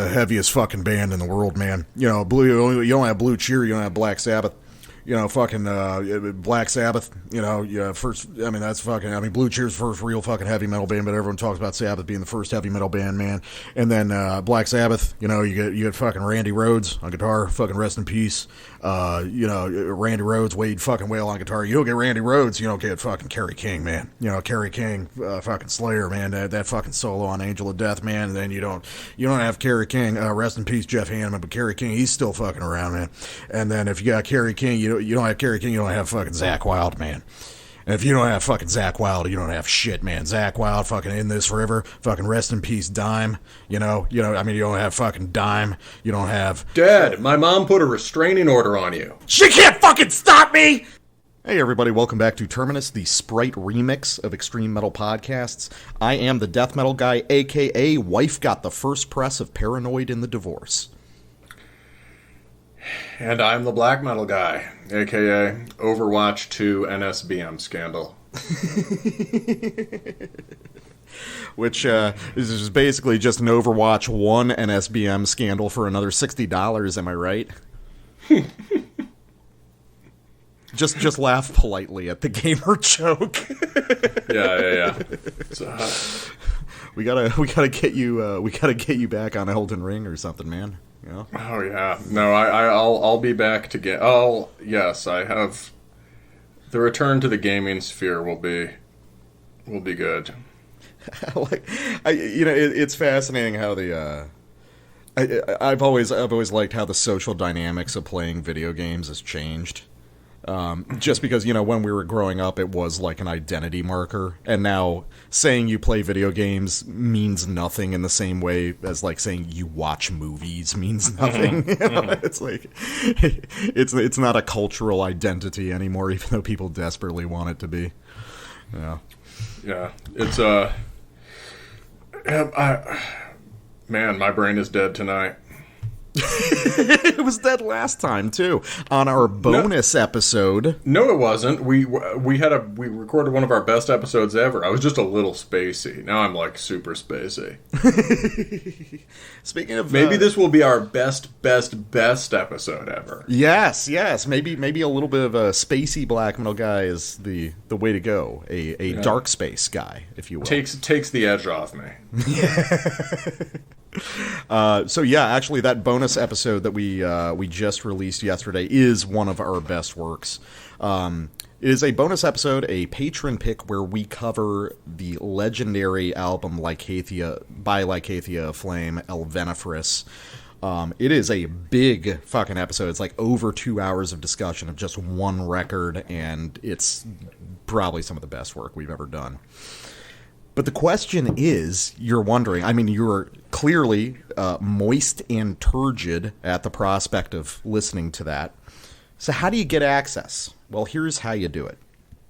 the heaviest fucking band in the world, man. You know, you don't have Blue Cheer, you don't have Black Sabbath. You know, fucking Black Sabbath, you know, Blue Cheer's first real fucking heavy metal band, but everyone talks about Sabbath being the first heavy metal band, man. And then Black Sabbath, you know, you get fucking Randy Rhoads on guitar, fucking rest in peace. You know, Randy Rhoads, Wade fucking Whale on guitar. You don't get Randy Rhoads, you don't get fucking Kerry King, man. You know, Kerry King, fucking Slayer, man. That fucking solo on Angel of Death, man. And then you don't have Kerry King, rest in peace, Jeff Hanneman, but Kerry King, he's still fucking around, man. And then if you got Kerry King, you don't have Kerry King, you don't have fucking Zakk Wylde, man. And if you don't have fucking Zakk Wylde, you don't have shit, man. Zakk Wylde, fucking In This River, fucking rest in peace, Dime. You don't have fucking Dime. You don't have... Dad, my mom put a restraining order on you. She can't fucking stop me! Hey everybody, welcome back to Terminus, the Sprite remix of extreme metal podcasts. I am the death metal guy, aka Wife Got the First Press of Paranoid in the Divorce. And I'm the black metal guy, a.k.a. Overwatch 2 NSBM scandal. Which is basically just an Overwatch 1 NSBM scandal for another $60, am I right? Just laugh politely at the gamer joke. Yeah. We gotta get you back on Elden Ring or something, man. You know? Oh yeah, no, I'll be back to get. Oh yes, I have. The return to the gaming sphere will be good. It's fascinating how I've always liked how the social dynamics of playing video games has changed. Just because, you know, when we were growing up, it was like an identity marker, and now saying you play video games means nothing in the same way as like saying you watch movies means nothing. It's like it's not a cultural identity anymore, even though people desperately want it to be. Yeah, it's man, my brain is dead tonight. It was dead last time too on our bonus episode. No, it wasn't. We recorded one of our best episodes ever. I was just a little spacey. Now I'm like super spacey. Speaking of, maybe this will be our best episode ever. Yes. Maybe a little bit of a spacey black metal guy is the way to go. A dark space guy, if you will. Takes the edge off me. So yeah, actually that bonus episode that we just released yesterday is one of our best works. It is a bonus episode, a patron pick, where we cover the legendary album Lykathea Aflame, Elvenefris. It is a big fucking episode. It's like over 2 hours of discussion of just one record, and it's probably some of the best work we've ever done. But the question is, you're wondering, I mean, you're clearly moist and turgid at the prospect of listening to that. So how do you get access? Well, here's how you do it.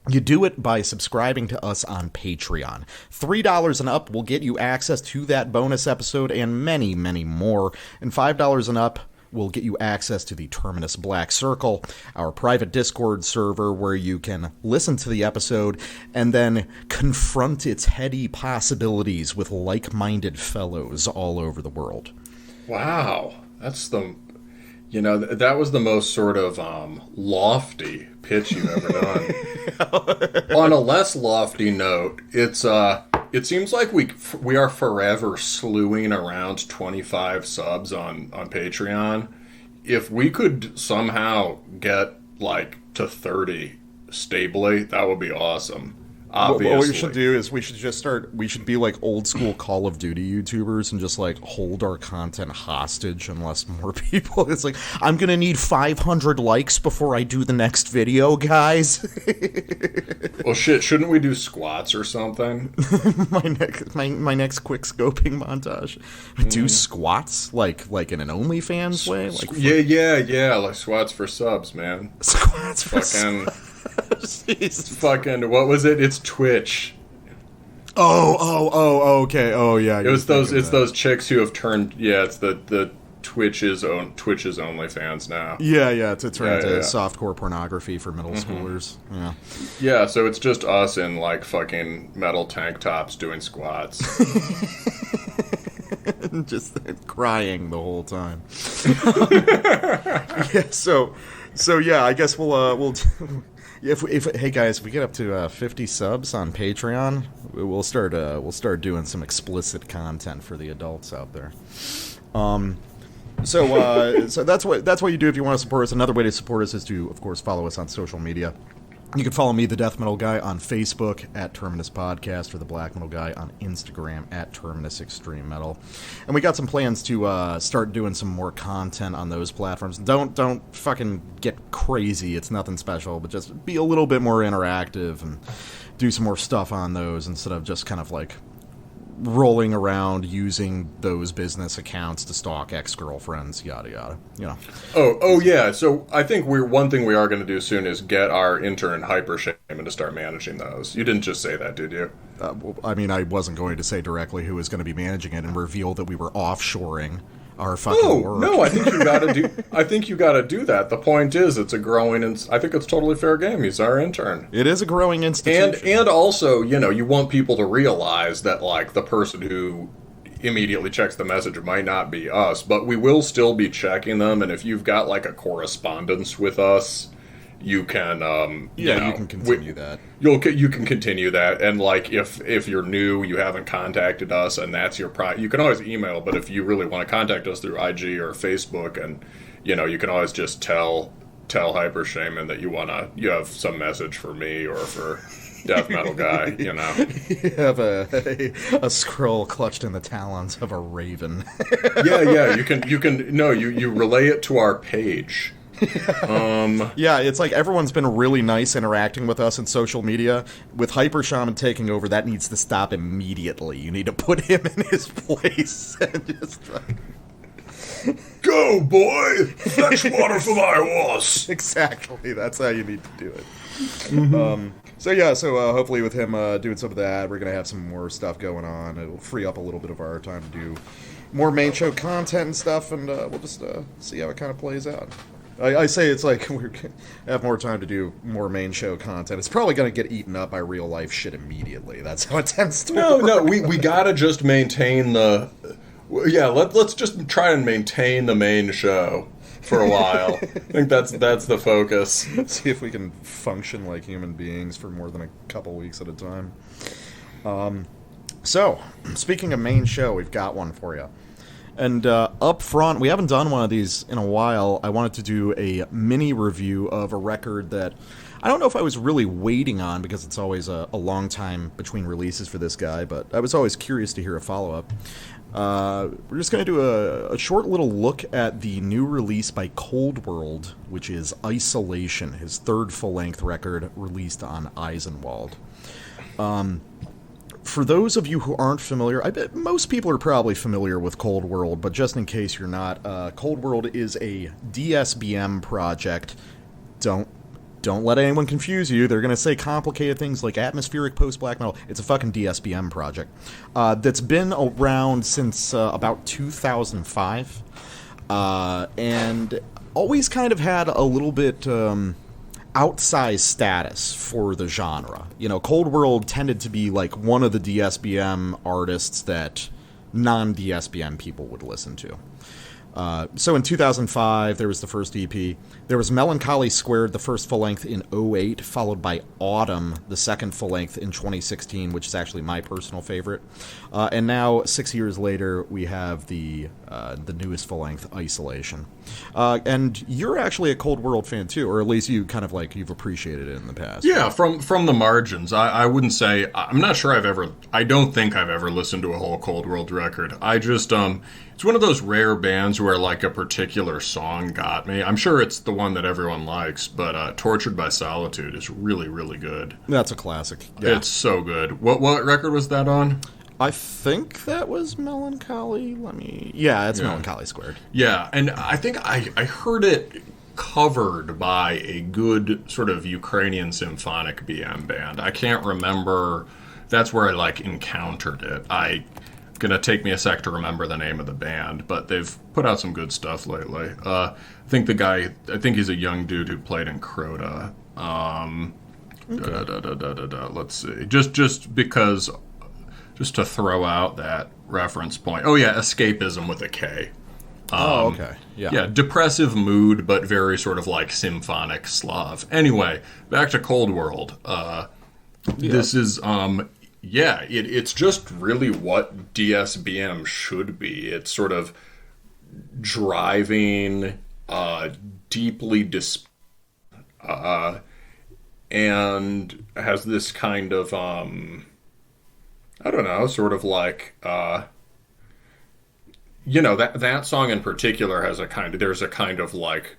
You do it by subscribing to us on Patreon. $3 and up will get you access to that bonus episode and many, many more. And $5 and up will get you access to the Terminus Black Circle, our private Discord server where you can listen to the episode and then confront its heady possibilities with like-minded fellows all over the world. Wow. That was the most sort of lofty pitch you've ever done. On a less lofty note, it seems like we are forever slewing around 25 subs on Patreon. If we could somehow get like to 30 stably, that would be awesome. Obviously. What we should do is we should be like old school Call of Duty YouTubers and just like hold our content hostage unless more people. It's like, I'm going to need 500 likes before I do the next video, guys. Well, shit, shouldn't we do squats or something? my next quick scoping montage. Do squats like in an OnlyFans way? Like yeah, like squats for subs, man. Squats for subs. Fucking, what was it? It's Twitch. Oh, okay. Oh, yeah. It's those chicks who have turned. Yeah, it's the Twitch's OnlyFans now. Yeah. To turn into softcore pornography for middle schoolers. Yeah. Yeah. So it's just us in like fucking metal tank tops doing squats. just crying the whole time. Yeah, so yeah, I guess we'll if hey guys, if we get up to 50 subs on Patreon, we'll start doing some explicit content for the adults out there. So that's what you do if you want to support us. Another way to support us is to, of course, follow us on social media. You can follow me, the Death Metal Guy, on Facebook at Terminus Podcast, or the Black Metal Guy on Instagram at Terminus Extreme Metal. And we got some plans to start doing some more content on those platforms. Don't fucking get crazy. It's nothing special, but just be a little bit more interactive and do some more stuff on those instead of just kind of like rolling around using those business accounts to stalk ex-girlfriends, yada yada. You know. Oh yeah. So I think one thing we are going to do soon is get our intern Hypershaman to start managing those. You didn't just say that, did you? Well, I mean, I wasn't going to say directly who was going to be managing it and reveal that we were offshoring our fucking work. No, I think you got to do. I think you got to do that. The point is, it's a growing, and I think it's totally fair game. He's our intern. It is a growing institution, and also, you want people to realize that like the person who immediately checks the message might not be us, but we will still be checking them. And if you've got like a correspondence with us, you can you can continue that. You can continue that, and like if you're new, you haven't contacted us, and that's your you can always email. But if you really want to contact us through IG or Facebook, and you can always just tell Hypershaman that you have some message for me or for Death Metal Guy. You have a scroll clutched in the talons of a raven. Yeah. You relay it to our page. Yeah, it's like everyone's been really nice interacting with us in social media. With Hypershaman taking over, that needs to stop immediately. You need to put him in his place and just go, boy! Fetch water for my horse! Exactly, that's how you need to do it. Mm-hmm. So hopefully with him doing some of that, we're going to have some more stuff going on. It'll free up a little bit of our time to do more main show content and stuff, and we'll just see how it kind of plays out. I say it's like we have more time to do more main show content. It's probably going to get eaten up by real life shit immediately. That's how it tends to work. No, we got to just maintain the... Yeah, let's just try and maintain the main show for a while. I think that's the focus. See if we can function like human beings for more than a couple weeks at a time. So, speaking of main show, we've got one for you. And up front, we haven't done one of these in a while. I wanted to do a mini review of a record that I don't know if I was really waiting on, because it's always a long time between releases for this guy, but I was always curious to hear a follow-up. We're just going to do a short little look at the new release by ColdWorld, which is Isolation, his third full-length record released on Eisenwald. For those of you who aren't familiar, I bet most people are probably familiar with ColdWorld, but just in case you're not, ColdWorld is a DSBM project. Don't let anyone confuse you. They're going to say complicated things like atmospheric post-black metal. It's a fucking DSBM project that's been around since about 2005, and always kind of had a little bit outsized status for the genre. ColdWorld tended to be like one of the DSBM artists that non-DSBM people would listen to. So in 2005, there was the first EP. There was Melancholy Squared, the first full-length in 2008, followed by Autumn, the second full-length in 2016, which is actually my personal favorite. And now, 6 years later, we have the newest full-length, Isolation. And you're actually a ColdWorld fan, too, or at least you kind of like, you've appreciated it in the past. Yeah, from the margins. I wouldn't say, I'm not sure I don't think I've ever listened to a whole ColdWorld record. I just, it's one of those rare bands where like a particular song got me. I'm sure it's the one that everyone likes, but Tortured by Solitude is really, really good. That's a classic. Yeah. It's so good. What record was that on? I think that was Melancholy. It's Melancholy Squared. Yeah, and I think I heard it covered by a good sort of Ukrainian symphonic BM band. I can't remember. That's where I like encountered it. Gonna take me a sec to remember the name of the band, but they've put out some good stuff lately. I think he's a young dude who played in Crota. Let's see, just because just to throw out that reference point. Oh yeah, escapism with a K. Okay. Yeah. Yeah, depressive mood, but very sort of like symphonic Slav. Anyway, back to ColdWorld. This is, it's just really what DSBM should be. It's sort of driving, deeply and has this kind of, I don't know, sort of like, that song in particular has there's a kind of like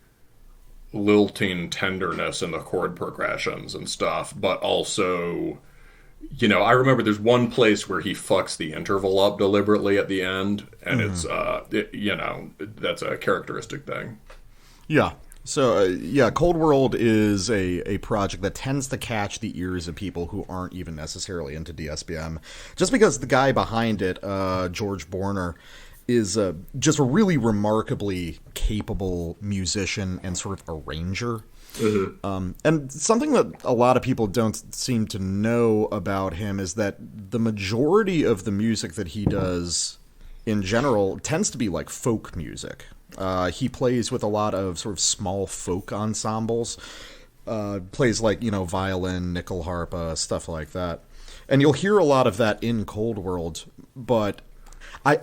lilting tenderness in the chord progressions and stuff, but also, I remember there's one place where he fucks the interval up deliberately at the end, and it's, that's a characteristic thing. Yeah. So, ColdWorld is a project that tends to catch the ears of people who aren't even necessarily into DSBM, just because the guy behind it, George Borner, is just a really remarkably capable musician and sort of arranger. Mm-hmm. And something that a lot of people don't seem to know about him is that the majority of the music that he does in general tends to be like folk music. He plays with a lot of sort of small folk ensembles, plays like, violin, nickel harpa, stuff like that. And you'll hear a lot of that in ColdWorld, but I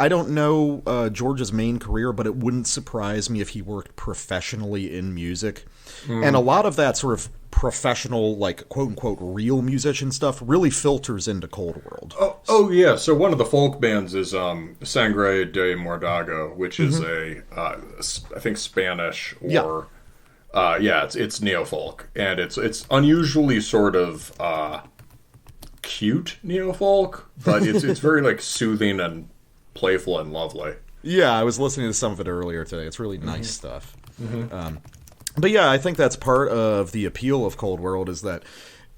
don't know George's main career, but it wouldn't surprise me if he worked professionally in music. And a lot of that sort of professional, like, quote-unquote, real musician stuff really filters into ColdWorld. Oh yeah, so one of the folk bands is Sangre de Mordago, which is I think Spanish, or... it's neo-folk, and it's unusually sort of... cute neo-folk, but it's very like soothing and playful and lovely. Yeah, I was listening to some of it earlier today. It's really nice stuff. But yeah, I think that's part of the appeal of ColdWorld is that,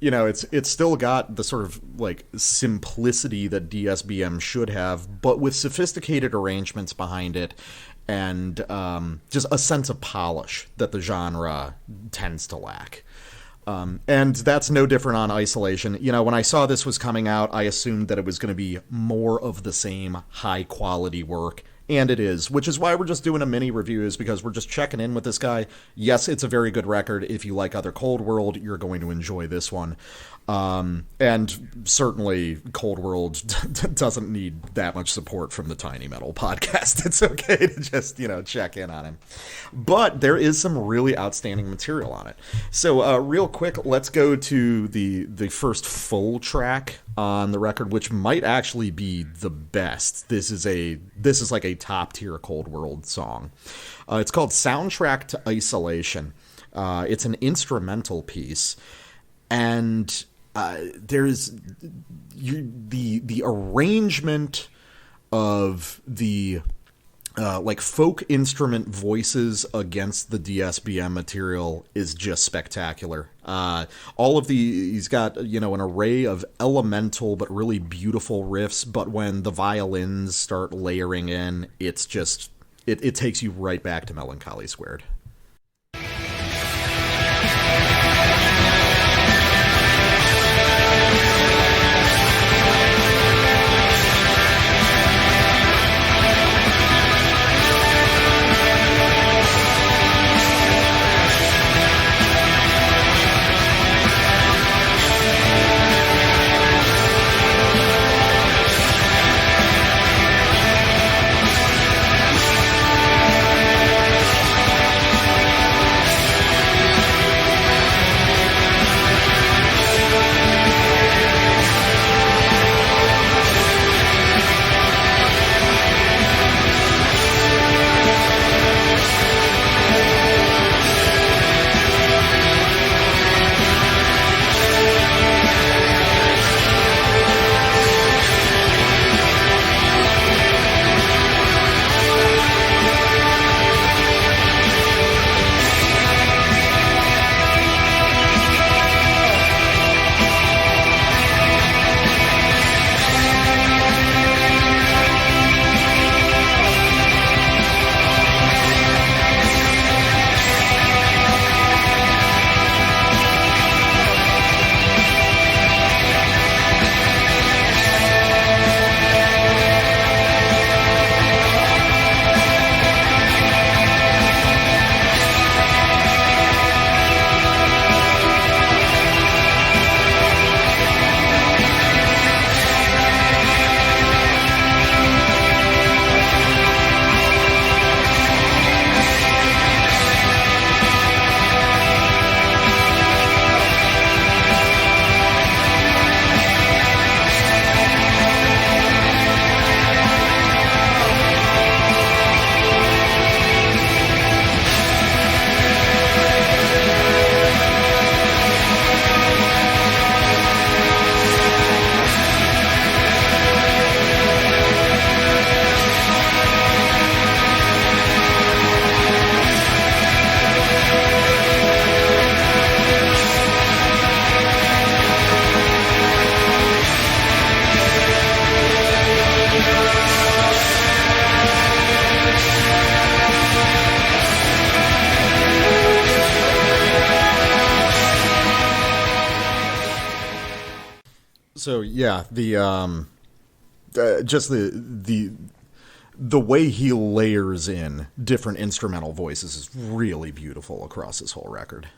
it's still got the sort of like simplicity that DSBM should have, but with sophisticated arrangements behind it and just a sense of polish that the genre tends to lack. And that's no different on Isolation. When I saw this was coming out, I assumed that it was going to be more of the same high-quality work, and it is, which is why we're just doing a mini review, is because we're just checking in with this guy. Yes, it's a very good record. If you like other ColdWorld, you're going to enjoy this one. And certainly ColdWorld doesn't need that much support from the Tiny Metal podcast. It's okay to just, check in on him. But there is some really outstanding material on it. So real quick, let's go to the first full track on the record, which might actually be the best. This is like a top tier ColdWorld song. It's called Soundtrack to Isolation. It's an instrumental piece, and there's the arrangement of the like folk instrument voices against the DSBM material is just spectacular. All of he's got, an array of elemental but really beautiful riffs, but when the violins start layering in, it's just, it takes you right back to Melancholy Squared. So yeah, just the way he layers in different instrumental voices is really beautiful across this whole record.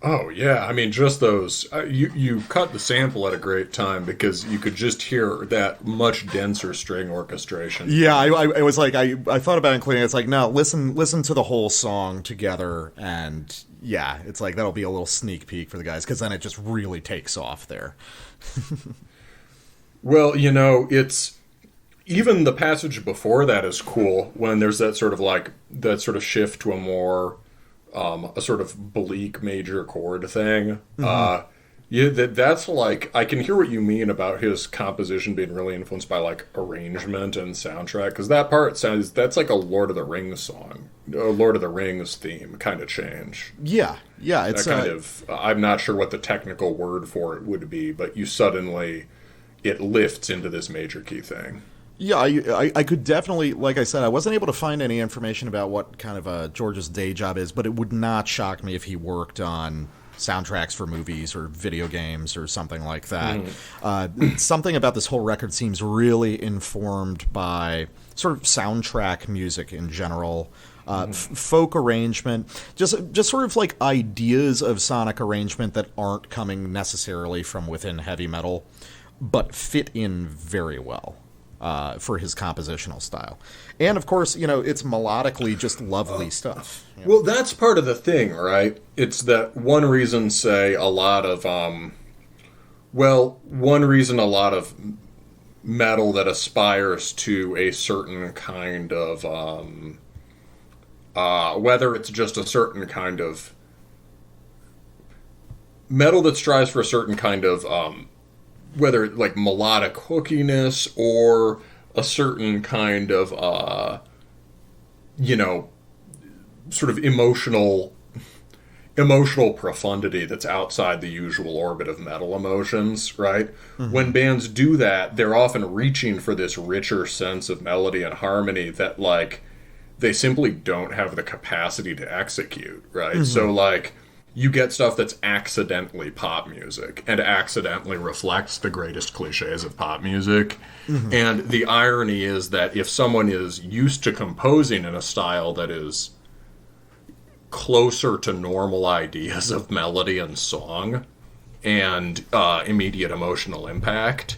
Oh, yeah. I mean, just those... you cut the sample at a great time because you could just hear that much denser string orchestration. Yeah, I was like... I thought about including it. It's like, no, listen to the whole song together, and yeah, it's like, that'll be a little sneak peek for the guys, because then it just really takes off there. Well, it's... Even the passage before that is cool, when there's that sort of shift to a more... a sort of bleak major chord thing. Mm-hmm. That's like, I can hear what you mean about his composition being really influenced by like arrangement and soundtrack, because that part that's like a Lord of the Rings song, a Lord of the Rings theme kind of change. Yeah, it's that kind of. I'm not sure what the technical word for it would be, but it lifts into this major key thing. Yeah, I could definitely, like I said, I wasn't able to find any information about what kind of George's day job is, but it would not shock me if he worked on soundtracks for movies or video games or something like that. Something about this whole record seems really informed by sort of soundtrack music in general, folk arrangement, just sort of like ideas of sonic arrangement that aren't coming necessarily from within heavy metal, but fit in very well. For his compositional style. And, of course, it's melodically just lovely stuff. Well, that's part of the thing, right? It's that one reason a lot of metal that aspires to a certain kind of, whether it's just a certain kind of metal that strives for a certain kind of, whether like melodic hookiness or a certain kind of, sort of emotional profundity that's outside the usual orbit of metal emotions, right? Mm-hmm. When bands do that, they're often reaching for this richer sense of melody and harmony that, like, they simply don't have the capacity to execute, right? Mm-hmm. So, like, you get stuff that's accidentally pop music and accidentally reflects the greatest cliches of pop music. Mm-hmm. And the irony is that if someone is used to composing in a style that is closer to normal ideas of melody and song and immediate emotional impact,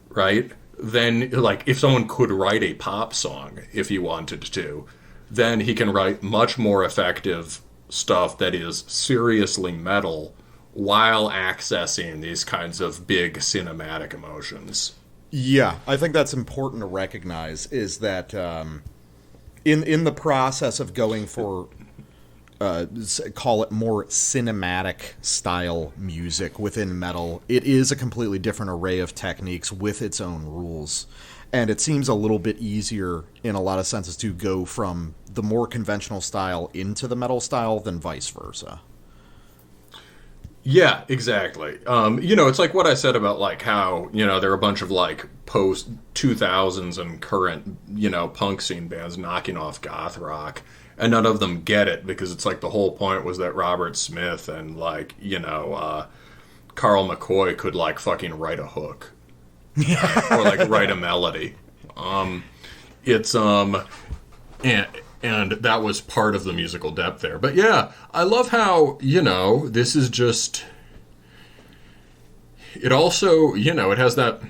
right? Then, like, if someone could write a pop song, if he wanted to, then he can write much more effective stuff that is seriously metal while accessing these kinds of big cinematic emotions. Yeah, I think that's important to recognize, is that in the process of going for call it more cinematic style music within metal, it is a completely different array of techniques with its own rules. And it seems a little bit easier in a lot of senses to go from the more conventional style into the metal style than vice versa. Yeah, exactly. It's like what I said about, like, how, there are a bunch of, like, post-2000s and current, punk scene bands knocking off goth rock, and none of them get it, because it's like the whole point was that Robert Smith and, like, Carl McCoy could, like, fucking write a hook. Or, like, write a melody. And that was part of the musical depth there. But yeah, I love how, this is just... It also, it has that...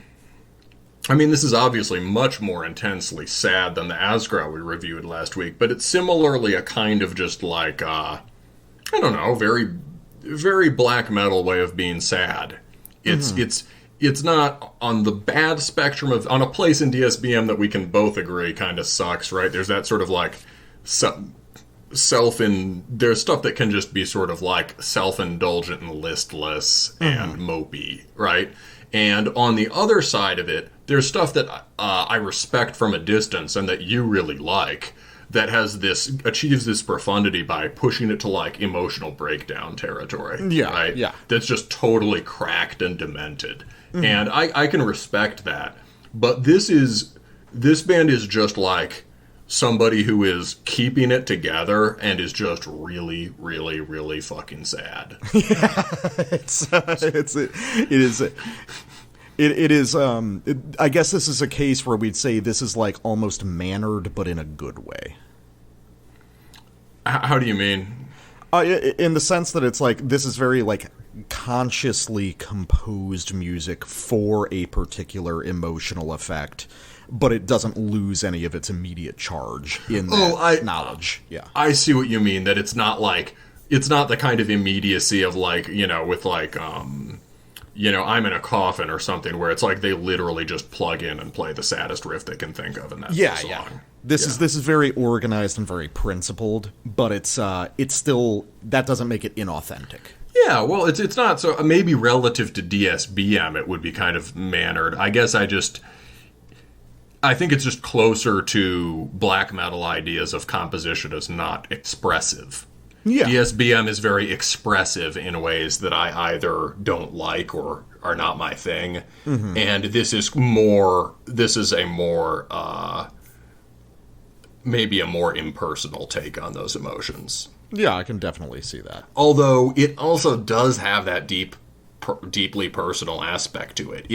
I mean, this is obviously much more intensely sad than the Asgra we reviewed last week, but it's similarly a kind of just like, I don't know, very, very black metal way of being sad. It's not on the bad spectrum of... On a place in DSBM that we can both agree kind of sucks, right? There's that sort of, like, there's stuff that can just be sort of, like, self-indulgent and listless and mopey, right? And on the other side of it, there's stuff that I respect from a distance and that you really like, that achieves this profundity by pushing it to, like, emotional breakdown territory. Yeah, right? Yeah. That's just totally cracked and demented. Mm-hmm. And I can respect that. But this band is just like somebody who is keeping it together and is just really, really, really fucking sad. Yeah, it is. It is. I guess this is a case where we'd say this is like almost mannered, but in a good way. How do you mean? In the sense that it's like this is very like consciously composed music for a particular emotional effect, but it doesn't lose any of its immediate charge in that knowledge. Yeah, I see what you mean. That it's not the kind of immediacy of like, with like I'm in a coffin or something where it's like they literally just plug in and play the saddest riff they can think of, and that's the song. Yeah. This is very organized and very principled, but it's still, that doesn't make it inauthentic. Yeah, well, it's not, so maybe relative to DSBM it would be kind of mannered. I guess I think it's just closer to black metal ideas of composition as not expressive. Yeah. DSBM is very expressive in ways that I either don't like or are not my thing. Mm-hmm. And this is a more maybe a more impersonal take on those emotions. Yeah, I can definitely see that. Although it also does have that deeply personal aspect to it.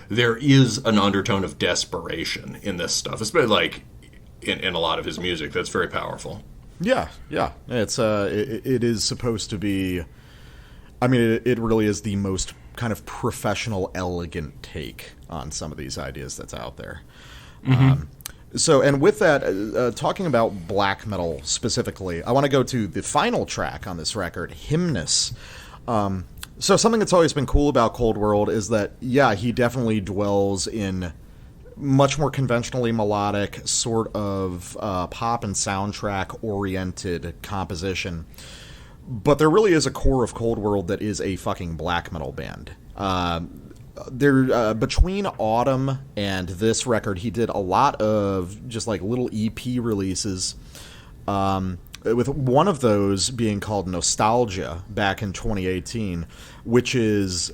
There is an undertone of desperation in this stuff, especially like in a lot of his music. That's very powerful. Yeah. It's it is supposed to be. I mean, it really is the most kind of professional, elegant take on some of these ideas that's out there. Mm-hmm. And with that, talking about black metal specifically, I want to go to the final track on this record, Hymnus. So something that's always been cool about ColdWorld is that, yeah, he definitely dwells in much more conventionally melodic, sort of pop and soundtrack-oriented composition. But there really is a core of ColdWorld that is a fucking black metal band. Between Autumn and this record, he did a lot of just like little EP releases, with one of those being called Nostalgia back in 2018, which is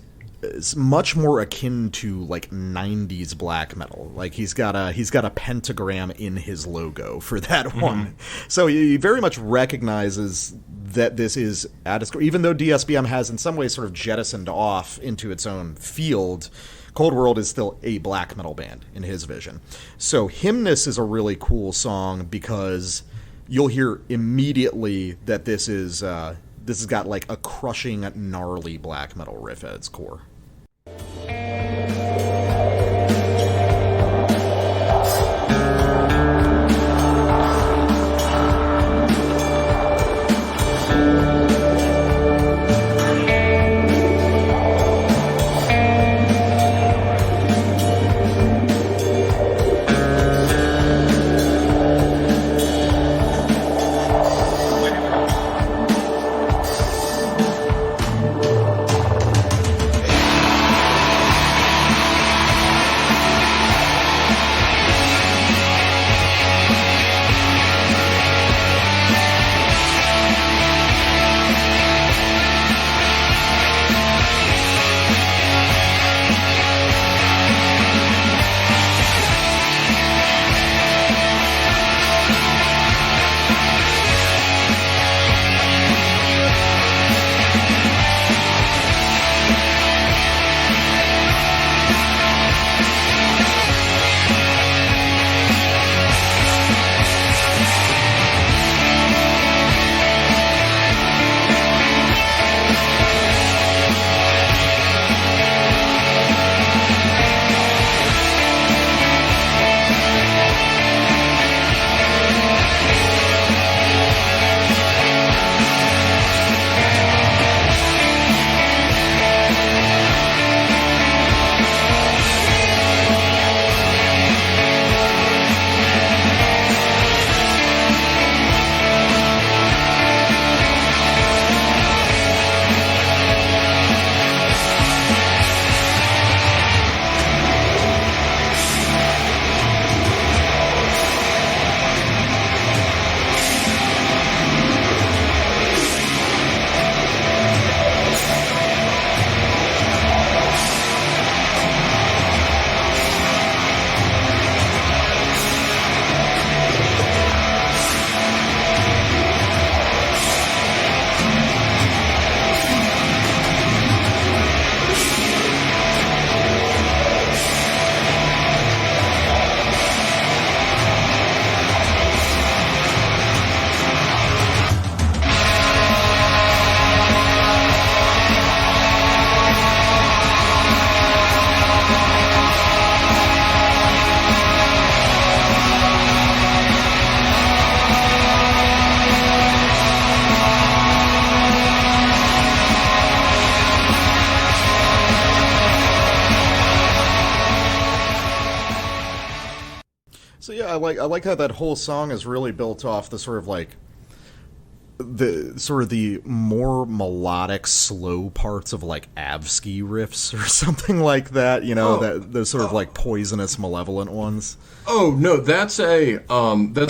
much more akin to like 90s black metal. Like he's got a pentagram in his logo for that one. So he very much recognizes that this is at its core, even though DSBM has in some ways sort of jettisoned off into its own field. ColdWorld is still a black metal band in his vision. So Hymnus is a really cool song because you'll hear immediately that this has got like a crushing, gnarly black metal riff at its core. like how that whole song is really built off the sort of like the more melodic, slow parts of like Avsky riffs or something like that. You know, that those sort of like poisonous, malevolent ones. Oh no, that's a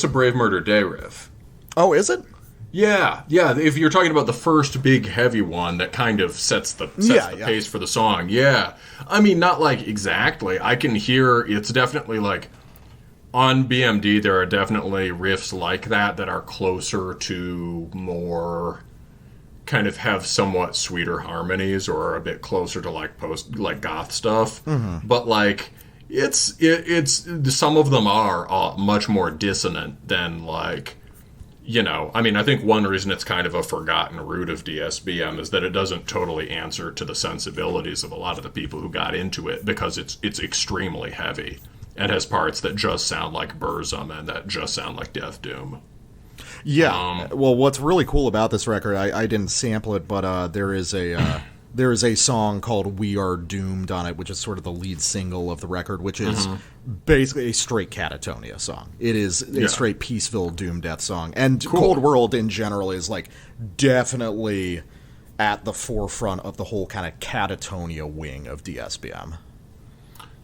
Brave Murder Day riff. Oh, is it? Yeah. If you're talking about the first big heavy one that kind of sets the pace for the song, yeah. I mean, not like exactly. I can hear it's definitely like on BMD. There are definitely riffs like that are closer to more kind of have somewhat sweeter harmonies or a bit closer to like goth stuff. Mm-hmm. But like it's some of them are much more dissonant than like. You know, I mean, I think one reason it's kind of a forgotten root of DSBM is that it doesn't totally answer to the sensibilities of a lot of the people who got into it because it's extremely heavy and has parts that just sound like Burzum and that just sound like Death Doom. Yeah. Well, what's really cool about this record, I didn't sample it, but there is a song called We Are Doomed on it, which is sort of the lead single of the record, which is basically a straight Catatonia song. It is a straight Peaceville Doom Death song. And ColdWorld in general is like definitely at the forefront of the whole kind of Catatonia wing of DSBM.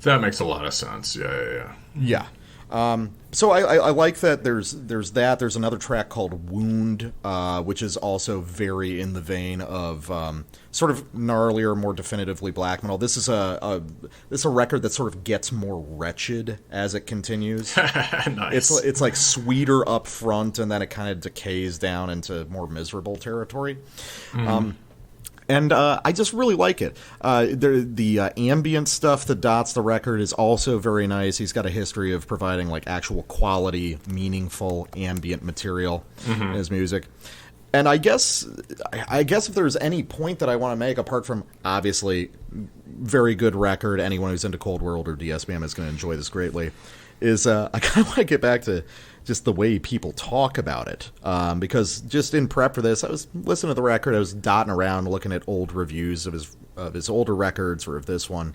That makes a lot of sense. Yeah. So I like that there's that. There's another track called Wound, which is also very in the vein of sort of gnarlier, more definitively black metal. This is a record that sort of gets more wretched as it continues. Nice. It's like sweeter up front, and then it kind of decays down into more miserable territory. Mm-hmm. And I just really like it. The ambient stuff that dots the record is also very nice. He's got a history of providing like actual quality, meaningful ambient material in his music. And I guess if there's any point that I want to make, apart from obviously very good record, anyone who's into ColdWorld or DSBM is going to enjoy this greatly, is I kind of want to get back to just the way people talk about it. Because just in prep for this, I was listening to the record, I was dotting around looking at old reviews of his older records or of this one.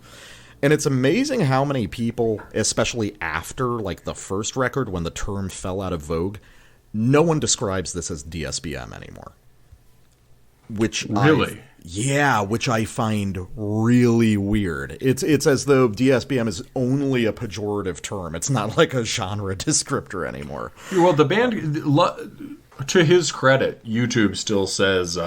And it's amazing how many people, especially after like the first record when the term fell out of vogue, no one describes this as DSBM anymore. Which which I find really weird. It's as though DSBM is only a pejorative term. It's not like a genre descriptor anymore. Well, the band, to his credit, YouTube still says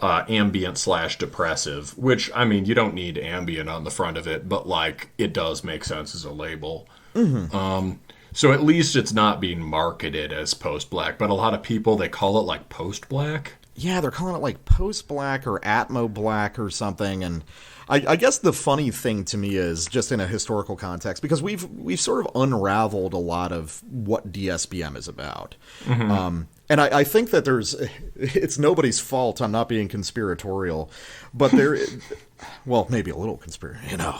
ambient/depressive, which, I mean, you don't need ambient on the front of it, but like it does make sense as a label. Mm-hmm. So at least it's not being marketed as post-black, but a lot of people, they call it like post-black. Yeah, they're calling it like post-black or atmo-black or something, and I guess the funny thing to me is, just in a historical context, because we've sort of unraveled a lot of what DSBM is about. Mm-hmm. And I think that it's nobody's fault, I'm not being conspiratorial, but well, maybe a little conspiratorial,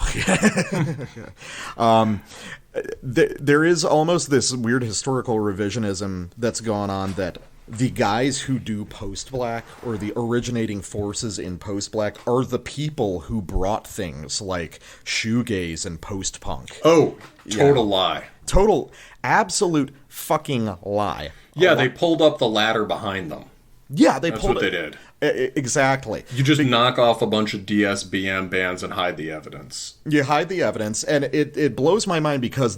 there is almost this weird historical revisionism that's gone on that the guys who do post-black, or the originating forces in post-black, are the people who brought things like shoegaze and post-punk. Oh, total lie. Total, absolute fucking lie. Yeah, they pulled up the ladder behind them. Yeah, That's what they did. Exactly. You just knock off a bunch of DSBM bands and hide the evidence. You hide the evidence, and it blows my mind because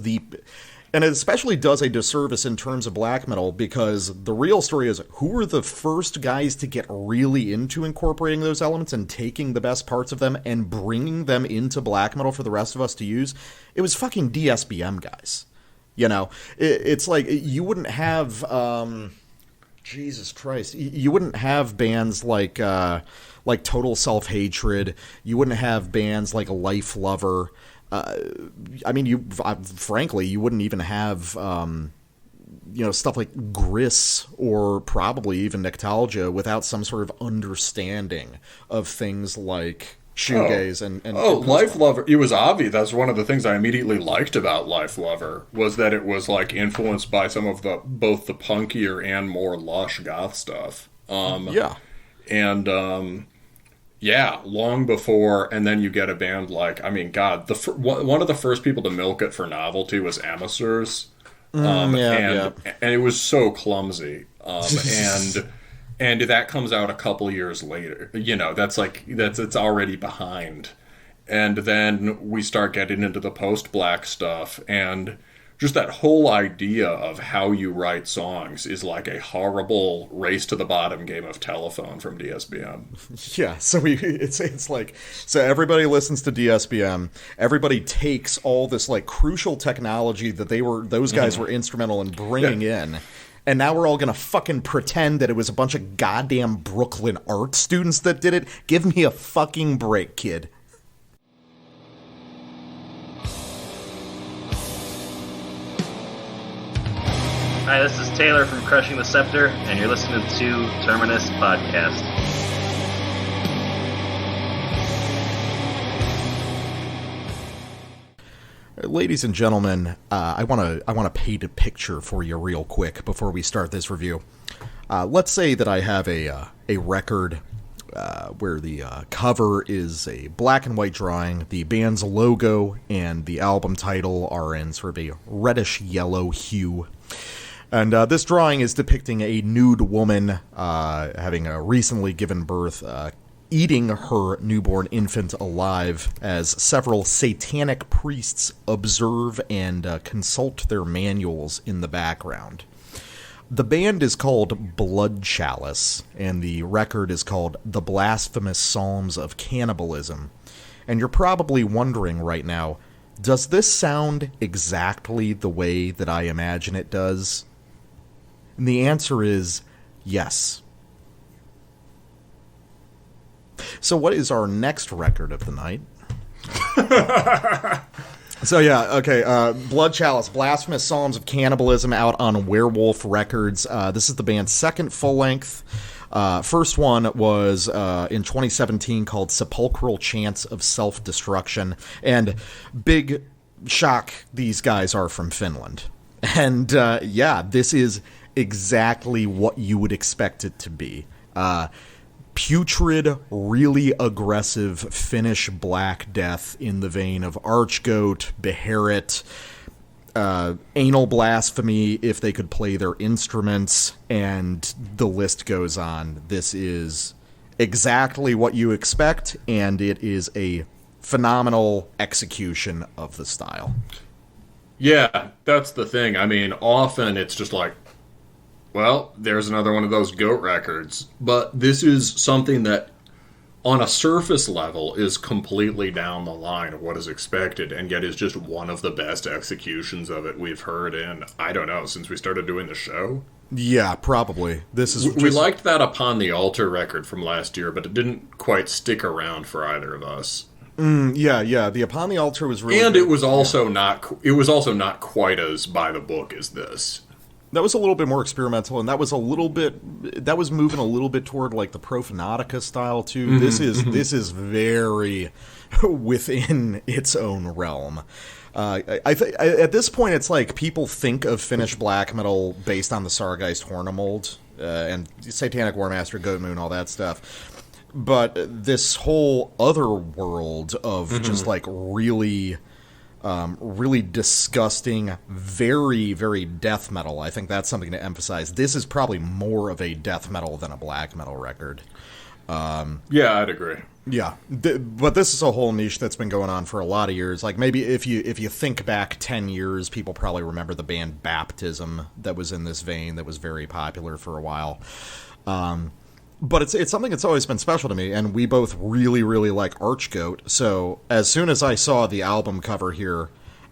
and it especially does a disservice in terms of black metal, because the real story is, who were the first guys to get really into incorporating those elements and taking the best parts of them and bringing them into black metal for the rest of us to use? It was fucking DSBM guys. You know, it's like you wouldn't have, Jesus Christ, you wouldn't have bands like Total Self-Hatred. You wouldn't have bands like Life Lover. I mean, frankly, you wouldn't even have, stuff like Gris or probably even Nyctalgia without some sort of understanding of things like shoegaze and Life Lover. It was obvious. That's one of the things I immediately liked about Life Lover, was that it was like influenced by some of both the punkier and more lush goth stuff. Yeah, long before, and then you get a band like, I mean, God, one of the first people to milk it for novelty was Emissors. And it was so clumsy. And that comes out a couple years later. You know, it's already behind. And then we start getting into the post-Black stuff, and just that whole idea of how you write songs is like a horrible race to the bottom game of telephone from DSBM. Yeah, so it's like, so everybody listens to DSBM, everybody takes all this like crucial technology that those guys were instrumental in bringing in, and now we're all gonna fucking pretend that it was a bunch of goddamn Brooklyn art students that did it? Give me a fucking break, kid. Hi, this is Taylor from Crushing the Scepter, and you're listening to Terminus Podcast. Ladies and gentlemen, I want to paint a picture for you real quick before we start this review. Let's say that I have a record where the cover is a black and white drawing, the band's logo and the album title are in sort of a reddish yellow hue. And this drawing is depicting a nude woman having recently given birth, eating her newborn infant alive as several satanic priests observe and consult their manuals in the background. The band is called Blood Chalice, and the record is called The Blasphemous Psalms of Cannibalism. And you're probably wondering right now, does this sound exactly the way that I imagine it does? And the answer is yes. So what is our next record of the night? So yeah, okay, Blood Chalice, Blasphemous Psalms of Cannibalism, out on Werewolf Records. This is the band's second full-length. First one was in 2017 called Sepulchral Chants of Self-Destruction. And big shock, these guys are from Finland. And yeah, this is exactly what you would expect it to be. Putrid, really aggressive Finnish black death in the vein of Archgoat, Beherit, anal blasphemy if they could play their instruments, and the list goes on. This is exactly what you expect, and it is a phenomenal execution of the style. Yeah, that's the thing. I mean, often it's just like, well, there's another one of those goat records. But this is something that, on a surface level, is completely down the line of what is expected, and yet is just one of the best executions of it we've heard in, I don't know, since we started doing the show? Yeah, probably. This is we liked that Upon the Altar record from last year, but it didn't quite stick around for either of us. Yeah. The Upon the Altar was really and good. It was also not quite as by the book as this. That was a little bit more experimental, and that was moving a little bit toward like the Profanautica style too. Mm-hmm, this is very within its own realm. At this point, it's like people think of Finnish black metal based on the Sargeist Hornemold and Satanic Warmaster, Goatmoon, all that stuff. But this whole other world of just like really disgusting, very, very death metal. I think that's something to emphasize. This is probably more of a death metal than a black metal record. Yeah, I'd agree. Yeah, but this is a whole niche that's been going on for a lot of years. Like maybe if you think back 10 years, people probably remember the band Baptism that was in this vein, that was very popular for a while. But it's something that's always been special to me, and we both really, really like Archgoat. So as soon as I saw the album cover here,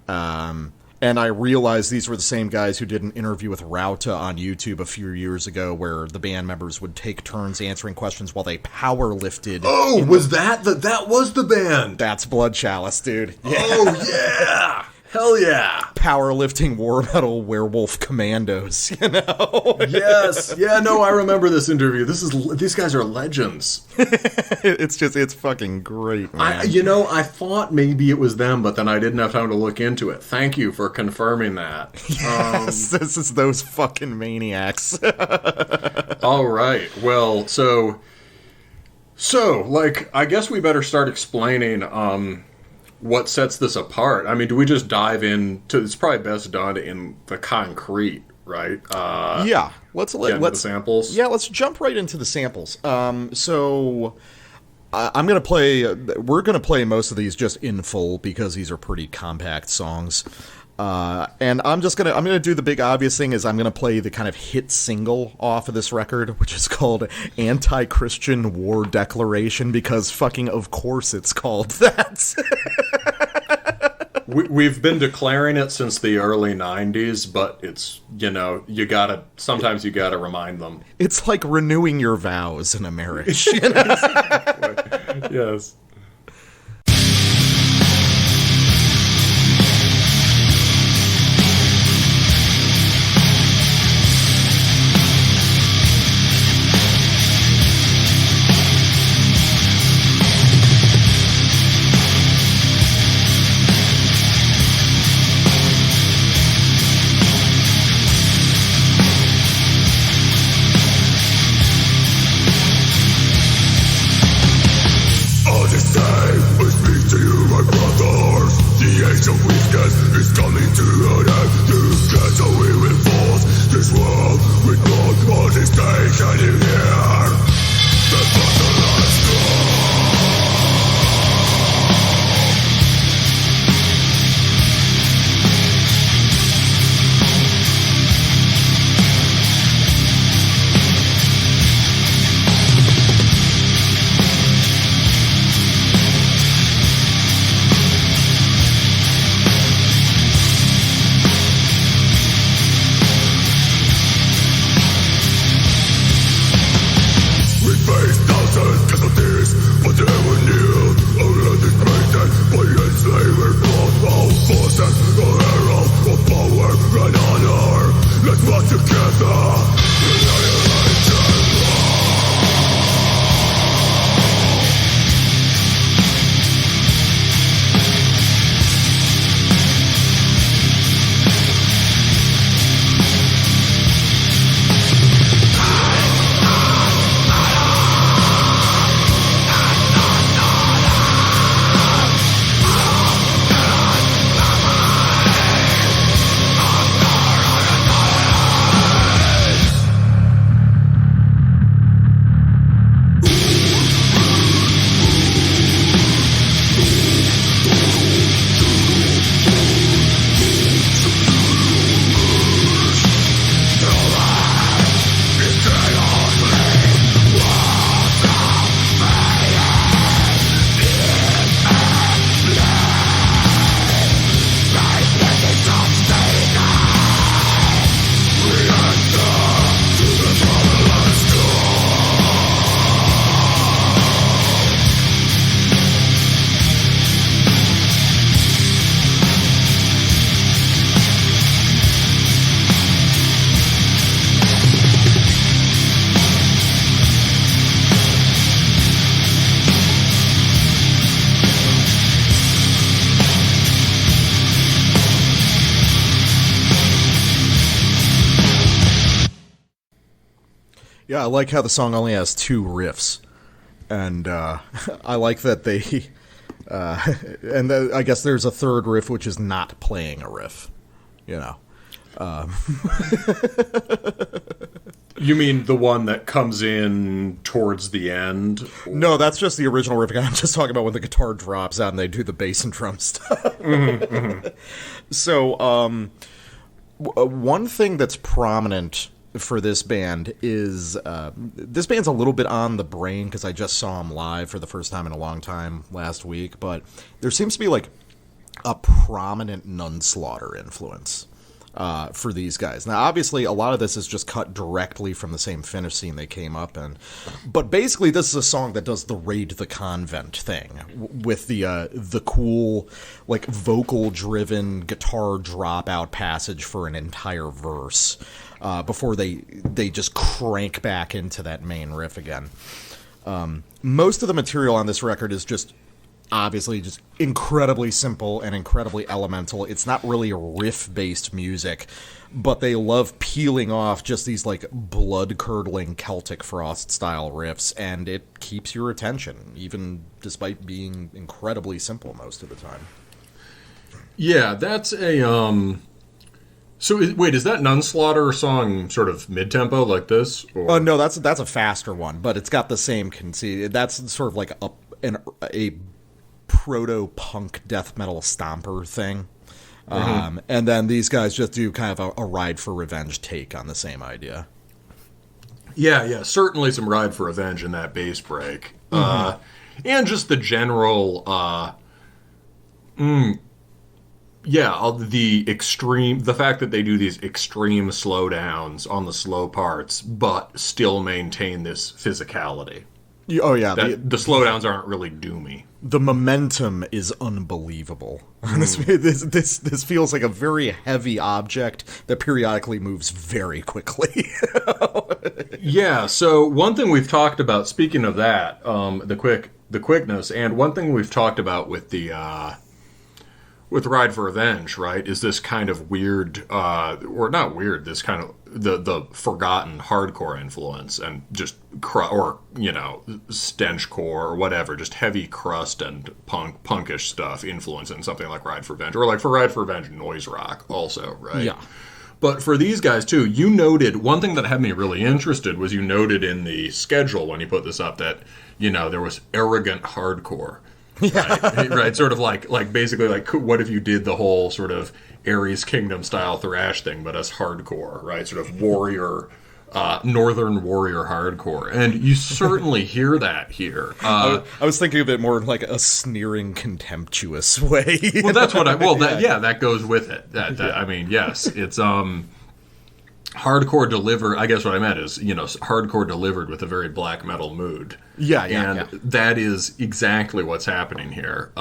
and I realized these were the same guys who did an interview with Rauta on YouTube a few years ago, where the band members would take turns answering questions while they power lifted. Oh, was that was the band? That's Blood Chalice, dude. Yeah. Oh yeah. Hell yeah. Powerlifting war metal werewolf commandos, you know? Yes. Yeah, no, I remember this interview. These guys are legends. It's fucking great, man. I thought maybe it was them, but then I didn't have time to look into it. Thank you for confirming that. Yes, this is those fucking maniacs. All right. Well, so like I guess we better start explaining what sets this apart? I mean, do we just dive into? It's probably best done in the concrete, right? Yeah, let's the samples. Yeah, let's jump right into the samples. So I'm gonna play. We're gonna play most of these just in full because these are pretty compact songs. And I'm gonna do the big obvious thing is I'm gonna play the kind of hit single off of this record, which is called Anti-Christian War Declaration, because fucking of course it's called that. We've been declaring it since the early 90s, but it's, sometimes you gotta remind them. It's like renewing your vows in a marriage. Yes. Yeah, I like how the song only has 2 riffs, and I like that they, I guess there's a third riff which is not playing a riff, You mean the one that comes in towards the end? No, that's just the original riff. I'm just talking about when the guitar drops out and they do the bass and drum stuff. So, one thing that's prominent for this band is this band's a little bit on the brain because I just saw them live for the first time in a long time last week, but there seems to be like a prominent Nunslaughter influence for these guys. Now, obviously, a lot of this is just cut directly from the same Finnish scene they came up in, but basically, this is a song that does the Raid the Convent thing with the cool, like, vocal-driven guitar drop-out passage for an entire verse before they just crank back into that main riff again. Most of the material on this record is just obviously just incredibly simple and incredibly elemental. It's not really riff-based music, but they love peeling off just these like blood-curdling Celtic Frost-style riffs, and it keeps your attention, even despite being incredibly simple most of the time. Yeah, that's a wait, is that Nunslaughter song sort of mid-tempo like this? Or? Oh no, that's a faster one, but it's got the same conceit. That's sort of like a proto-punk death metal stomper thing. And then these guys just do kind of a Ride for Revenge take on the same idea. Yeah, certainly some Ride for Revenge in that bass break. And just the general, the fact that they do these extreme slowdowns on the slow parts, but still maintain this physicality. Oh, yeah. The slowdowns aren't really doomy. The momentum is unbelievable. This feels like a very heavy object that periodically moves very quickly. Yeah, so one thing we've talked about, speaking of that, the quickness, and one thing we've talked about with the with Ride for Revenge, right, is this kind of weird, or not weird, this kind of the forgotten hardcore influence, and just stenchcore or whatever, just heavy crust and punkish stuff influencing something like Ride for Revenge, or like for Ride for Revenge, noise rock also, right? Yeah. But for these guys too, you noted one thing that had me really interested was you noted in the schedule when you put this up that there was arrogant hardcore. Yeah. Right, sort of like basically like what if you did the whole sort of Ares Kingdom style thrash thing, but as hardcore, right? Sort of warrior, northern warrior hardcore, and you certainly hear that here. I was thinking of it more like a sneering, contemptuous way. Well, that's what that goes with it. I mean, yes, it's hardcore delivered. I guess what I meant is hardcore delivered with a very black metal mood. Yeah. That is exactly what's happening here.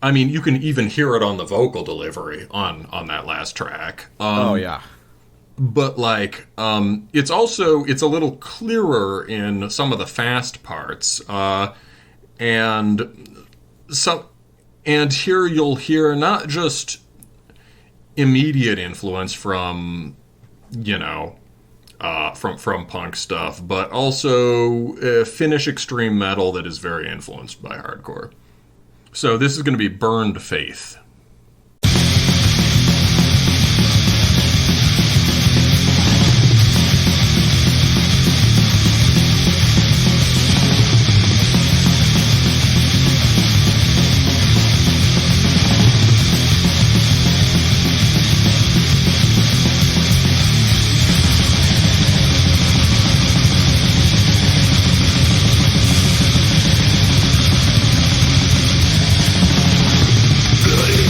I mean, you can even hear it on the vocal delivery on that last track. But it's a little clearer in some of the fast parts, and here you'll hear not just immediate influence from from punk stuff, but also Finnish extreme metal that is very influenced by hardcore. So this is going to be Burned Faith. Bloody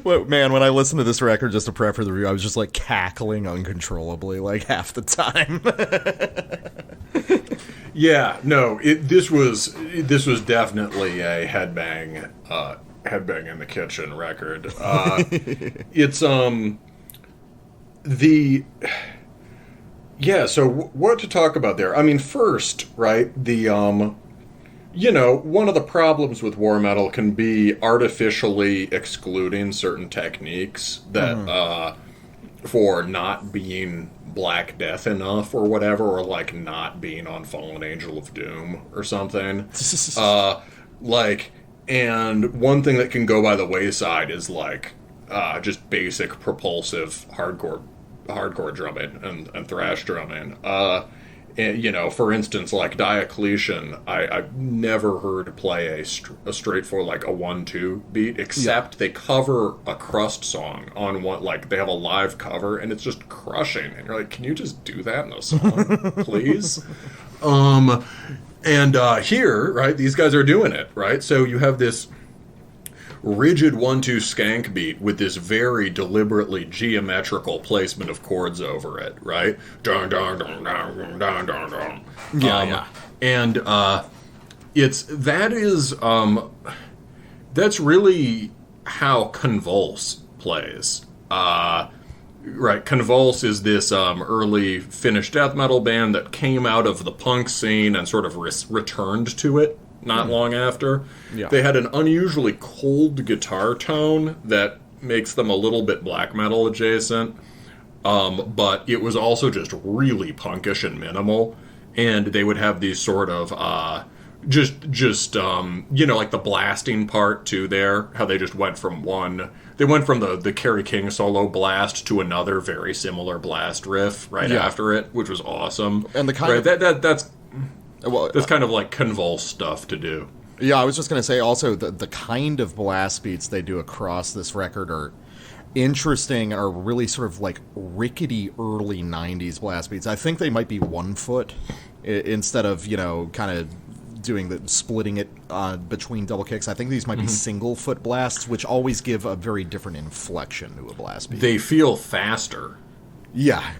Well, man, when I listened to this record just to prep for the review, I was just like cackling uncontrollably, like half the time. Yeah, no, this was definitely a headbang in the kitchen record. It's so what to talk about there? I mean, first, right, one of the problems with war metal can be artificially excluding certain techniques that for not being Black Death enough or whatever, or like not being on Fallen Angel of Doom or something. And one thing that can go by the wayside is like just basic propulsive hardcore drumming and thrash drumming. And, for instance, like Diocletian, I've never heard play a straightforward, like a 1-2 beat, except they cover a Crust song on one, like they have a live cover, and it's just crushing. And you're like, can you just do that in a song, please? Here, right, these guys are doing it, right? So you have this rigid 1-2 skank beat with this very deliberately geometrical placement of chords over it, right? Dun dun dun dun dun dun dun. Yeah. And that's really how Convulse plays. Right, Convulse is this early Finnish death metal band that came out of the punk scene and sort of returned to it not long after. Yeah. They had an unusually cold guitar tone that makes them a little bit black metal adjacent, but it was also just really punkish and minimal. And they would have these sort of like the blasting part too there, how they just went from the Kerry King solo blast to another very similar blast riff after it, which was awesome. And the kind that's kind of like Convulse stuff to do. Yeah, I was just going to say also the kind of blast beats they do across this record are interesting, are really sort of like rickety early 90s blast beats. I think they might be 1 foot instead of, kind of splitting it between double kicks. I think these might be single foot blasts, which always give a very different inflection to a blast beat. They feel faster. Yeah.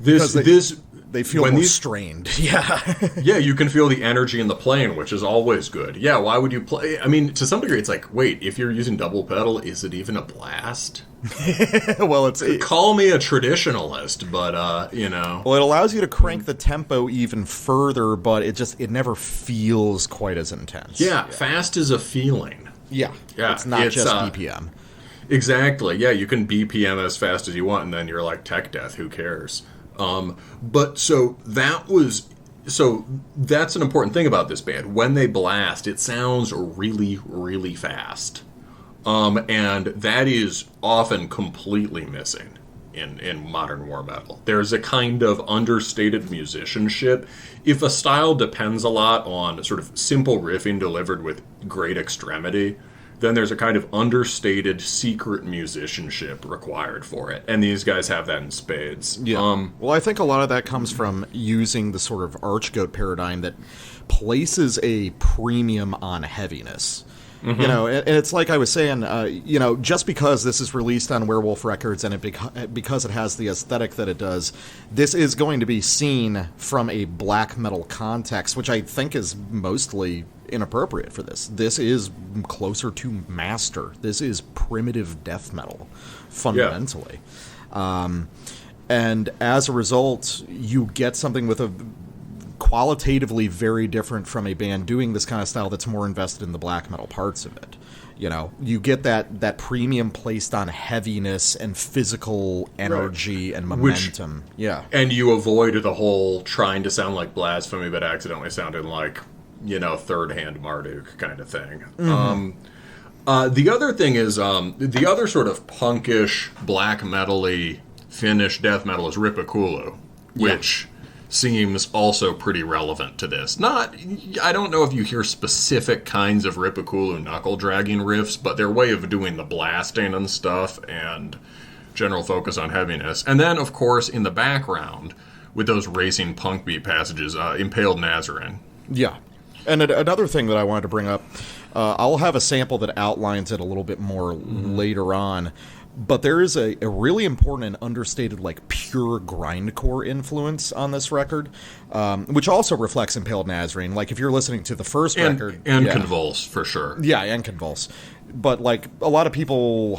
They feel more strained. Yeah. Yeah, you can feel the energy in the playing, which is always good. Yeah, why would you play? I mean, to some degree, it's like, wait, if you're using double pedal, is it even a blast? Well, call me a traditionalist, but, Well, it allows you to crank the tempo even further, but it never feels quite as intense. Yeah, fast is a feeling. Yeah. It's not just BPM. Exactly. Yeah, you can BPM as fast as you want, and then you're like tech death, who cares? That's an important thing about this band. When they blast, it sounds really, really fast. And that is often completely missing in modern war metal. There's a kind of understated musicianship. If a style depends a lot on sort of simple riffing delivered with great extremity, then there's a kind of understated secret musicianship required for it. And these guys have that in spades. Yeah. Well, I think a lot of that comes from using the sort of Archgoat paradigm that places a premium on heaviness. Mm-hmm. And it's like I was saying, just because this is released on Werewolf Records and because it has the aesthetic that it does, this is going to be seen from a black metal context, which I think is mostly inappropriate for this. This is closer to master. This is primitive death metal, fundamentally. Yeah. And as a result, you get something with a qualitatively very different from a band doing this kind of style that's more invested in the black metal parts of it. You get that premium placed on heaviness and physical energy and momentum. And you avoid the whole trying to sound like Blasphemy but accidentally sounding like, third hand Marduk kind of thing. Mm-hmm. The other thing is, the other sort of punkish, black metal-y Finnish death metal is Rippikoulu, which seems also pretty relevant to this. I don't know if you hear specific kinds of Rippikoulu knuckle-dragging riffs, but their way of doing the blasting and stuff and general focus on heaviness. And then, of course, in the background, with those racing punk beat passages, Impaled Nazarene. Yeah. And another thing that I wanted to bring up, I'll have a sample that outlines it a little bit more later on, But there is a really important and understated, like, pure grindcore influence on this record, which also reflects Impaled Nazarene. Like, if you're listening to the first record... And Convulse, for sure. Yeah, and Convulse. But, like, a lot of people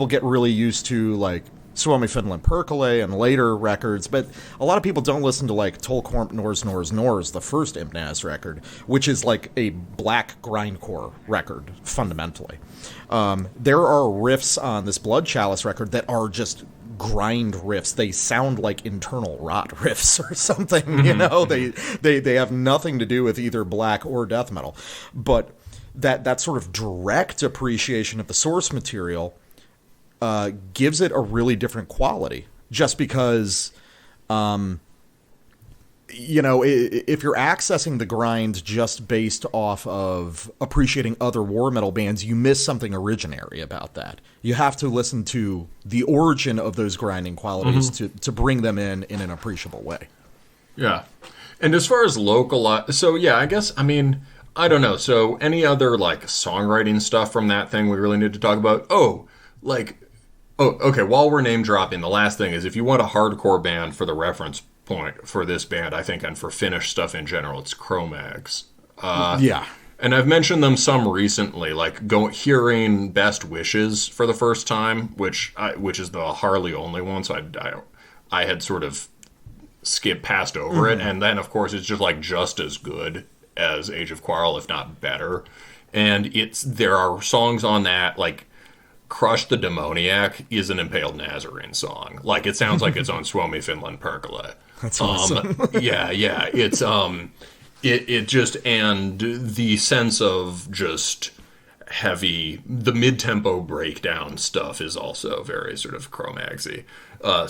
get really used to, like, ᚋᚱᚱᚏᚋᚋ and later records, but a lot of people don't listen to, like, ᚹᛟᚢᚾᚋᚋ Nors, the first Imp Naz record, which is, like, a black grindcore record, fundamentally. There are riffs on this Blood Chalice record that are just grind riffs. They sound like internal rot riffs or something, you know? They have nothing to do with either black or death metal. But that sort of direct appreciation of the source material gives it a really different quality, just because, you know, if you're accessing the grind just based off of appreciating other war metal bands, you miss something originary about that. You have to listen to the origin of those grinding qualities to bring them in an appreciable way. Yeah. And as far as local, so yeah, I guess, I mean, I don't know. So any other, like, songwriting stuff from that thing we really need to talk about? Okay, while we're name dropping, the last thing is, if you want a hardcore band for the reference point for this band, I think, and for Finnish stuff in general, it's Cro-Mags. Yeah. And I've mentioned them some recently, like hearing Best Wishes for the first time, which is the Harley only one, so I had sort of skipped past over it, and then, of course, it's just, like, just as good as Age of Quarrel, if not better. And there are songs on that, like, Crush the Demoniac is an Impaled Nazarene song. Like, it sounds like it's on ᚋᚱᚱᚏᚋᚋ. That's awesome. Yeah. It's, it just, and the sense of just heavy, the mid-tempo breakdown stuff is also very sort of Cro-Magsy.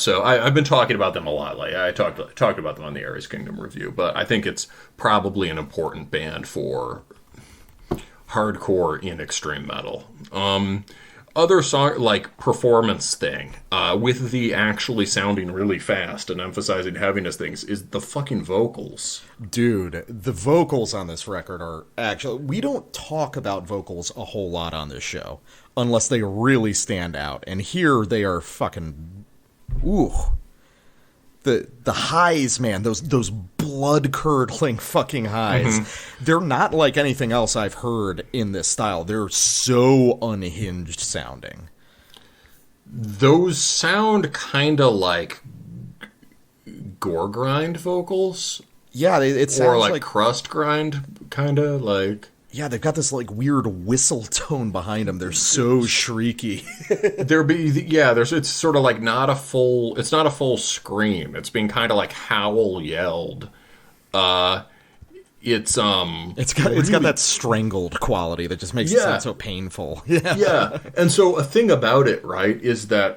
So I've been talking about them a lot. Like, I talked about them on the Ares Kingdom review, but I think it's probably an important band for hardcore in extreme metal. Other song, like, performance thing, with the actually sounding really fast and emphasizing heaviness things, is the fucking vocals. Dude, the vocals on this record are actually... We don't talk about vocals a whole lot on this show, unless they really stand out. And here they are fucking... Ooh. The highs, man, those blood-curdling fucking highs, they're not like anything else I've heard in this style. They're so unhinged sounding. Those sound kind of like gore grind vocals. Yeah, it sounds or like crust grind, kind of like... Yeah, they've got this, like, weird whistle tone behind them. They're so shrieky. It's sort of like it's not a full scream. It's being kind of like howl yelled. It's got that strangled quality that just makes it sound so painful. Yeah. And so a thing about it, right, is that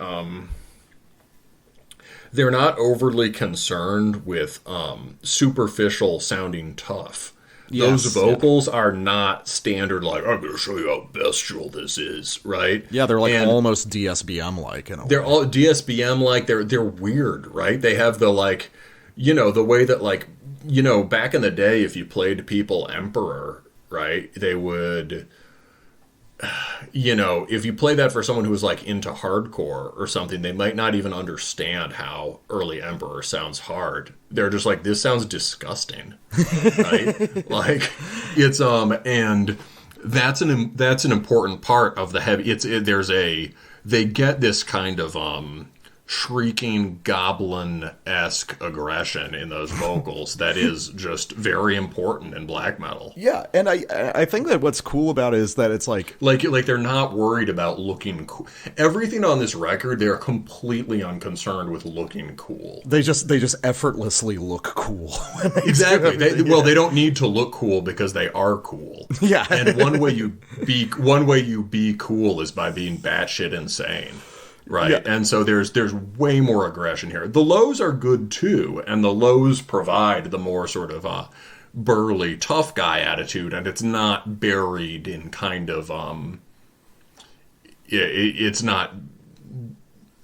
they're not overly concerned with superficial sounding tough. Those vocals are not standard, like, I'm going to show you how bestial this is, right? Yeah, they're like almost DSBM-like in a way. They're all DSBM-like. They're weird, right? They have the, like, you know, the way that, like, you know, back in the day, if you played people Emperor, right, they would... You know, if you play that for someone who was, like, into hardcore or something, they might not even understand how early Emperor sounds hard. They're just like, this sounds disgusting, right? Like, it's and that's an important part of the heavy. They get this kind of shrieking goblin-esque aggression in those vocals that is just very important in black metal. Yeah, and I think that what's cool about it is that it's like they're not worried about looking cool. Everything on this record, they're completely unconcerned with looking cool. They just effortlessly look cool. Exactly. They don't need to look cool because they are cool. Yeah. And one way you be cool is by being batshit insane. Right, yeah. And so there's way more aggression here. The lows are good too, and the lows provide the more sort of burly, tough guy attitude, and it's not buried in kind of it's not,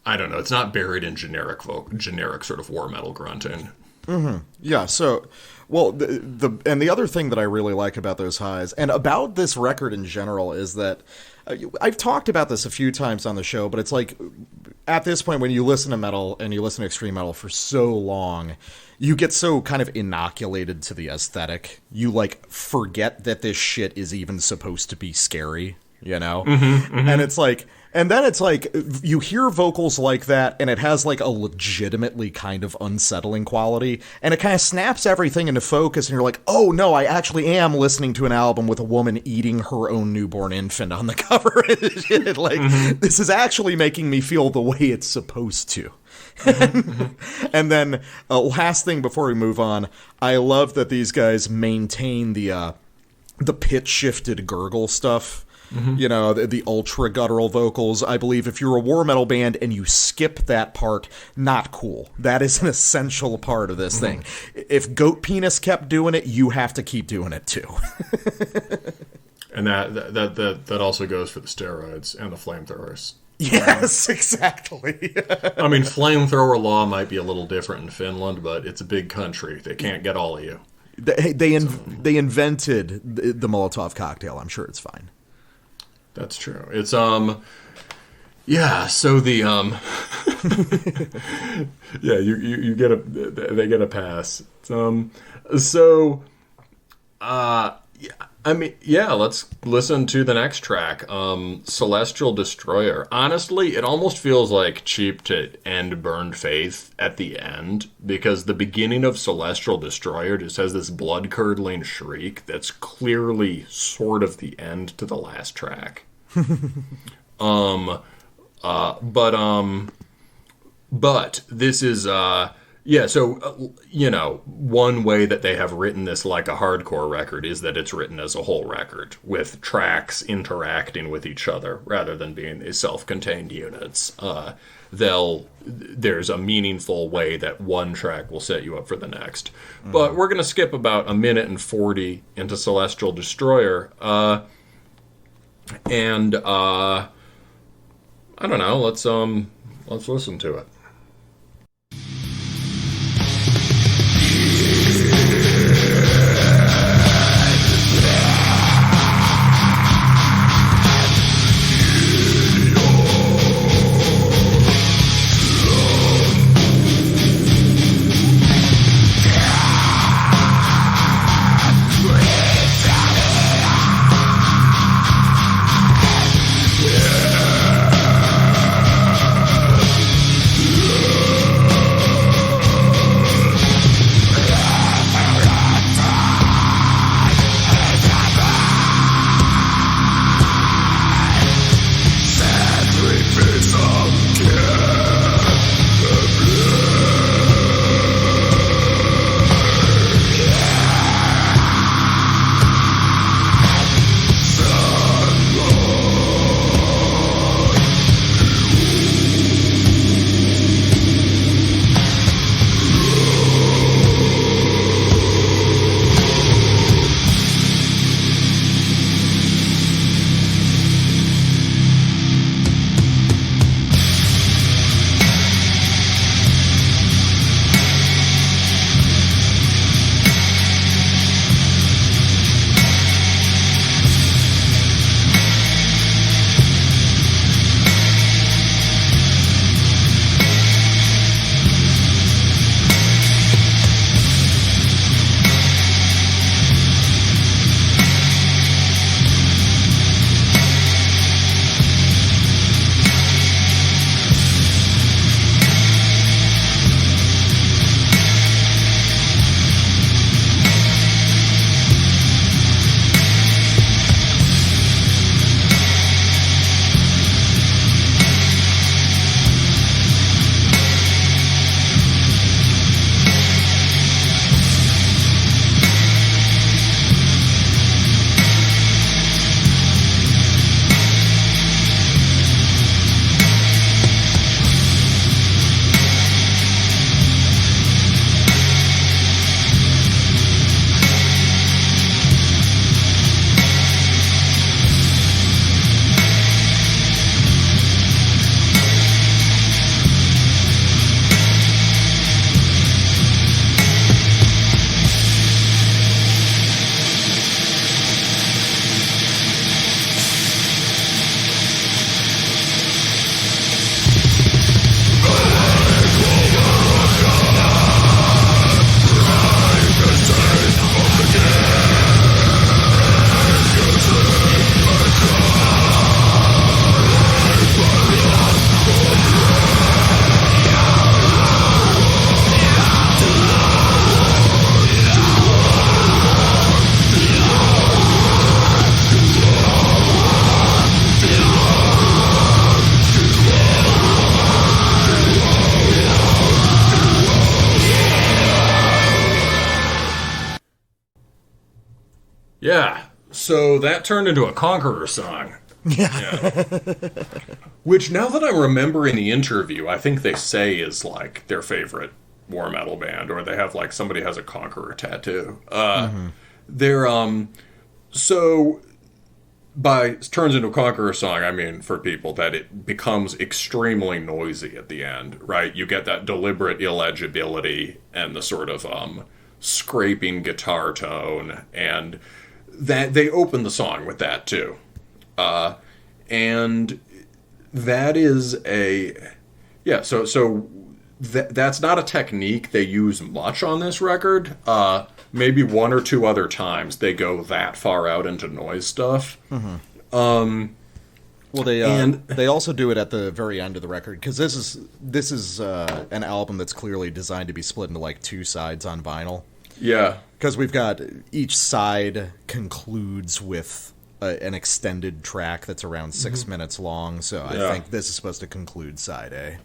I don't know, it's not buried in generic sort of war metal grunting. Yeah, so, well, the other thing that I really like about those highs, and about this record in general, is that I've talked about this a few times on the show, but it's like, at this point, when you listen to metal, and you listen to extreme metal for so long, you get so kind of inoculated to the aesthetic. You, like, forget that this shit is even supposed to be scary, you know? And it's like... And then it's like, you hear vocals like that, and it has like a legitimately kind of unsettling quality, and it kind of snaps everything into focus, and you're like, oh no, I actually am listening to an album with a woman eating her own newborn infant on the cover. This is actually making me feel the way it's supposed to. And then, last thing before we move on, I love that these guys maintain the pitch-shifted gurgle stuff. You know, the ultra guttural vocals. I believe if you're a war metal band and you skip that part, not cool. That is an essential part of this thing. If Goat Penis kept doing it, you have to keep doing it too. And that also goes for the steroids and the flamethrowers. Yes, exactly. I mean, flamethrower law might be a little different in Finland, but it's a big country. They can't get all of you. They invented the Molotov cocktail. I'm sure it's fine. That's true. It's yeah, so the yeah, you get they get a pass. So I mean, yeah, let's listen to the next track, Celestial Destroyer. Honestly, it almost feels like cheap to end Burned Faith at the end, because the beginning of Celestial Destroyer just has this blood-curdling shriek that's clearly sort of the end to the last track. But this is, yeah, so, you know, one way that they have written this like a hardcore record is that it's written as a whole record, with tracks interacting with each other, rather than being these self-contained units. There's a meaningful way that one track will set you up for the next. But we're going to skip about 1:40 into Celestial Destroyer, and, I don't know, let's listen to it. So that turned into a Conqueror song. Yeah. Which, now that I'm remembering the interview, I think they say is, like, their favorite war metal band, or they have, like, somebody has a Conqueror tattoo. They're, so, by turns into a Conqueror song, I mean, for people, that it becomes extremely noisy at the end, right? You get that deliberate illegibility and the sort of, scraping guitar tone, and that they open the song with that, too. And that is that's not a technique they use much on this record. Maybe one or two other times they go that far out into noise stuff. Well, they also do it at the very end of the record, because this is an album that's clearly designed to be split into like two sides on vinyl. Yeah, because we've got each side concludes with an extended track that's around 6 minutes long, so I think this is supposed to conclude side A.